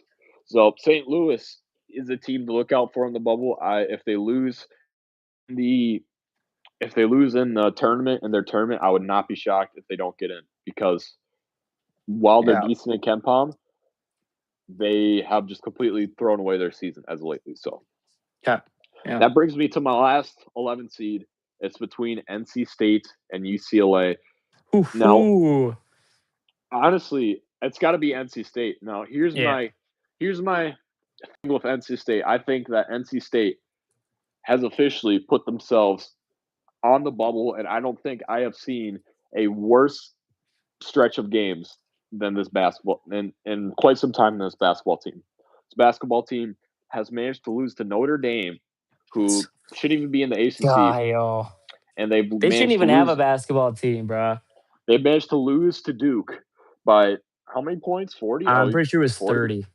So St. Louis is a team to look out for in the bubble. The if they lose in the tournament in their tournament, I would not be shocked if they don't get in because while they're yeah, decent in Ken Palm, they have just completely thrown away their season as of lately. So yeah, yeah. that brings me to my last 11 seed. It's between NC State and UCLA. Now, Hoo-hoo. honestly, it's got to be NC State. Now, Yeah, here's my thing with NC State. I think that NC State has officially put themselves on the bubble, and I don't think I have seen a worse stretch of games than this basketball in quite some time than this basketball team. This basketball team has managed to lose to Notre Dame, who shouldn't even be in the ACC, God, yo. and they've They shouldn't managed to even have a lose. basketball team, bro. They managed to lose to Duke by how many points? 40. I'm Oh, pretty sure it was 40. 30.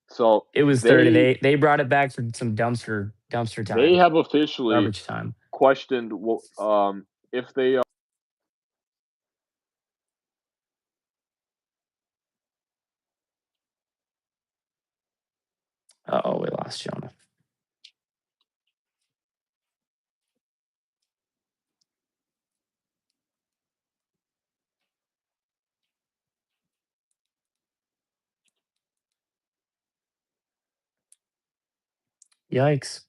So It was 30. They brought it back for some dumpster they time, have officially garbage time. questioned if they Oh, we lost Jonah. Yikes.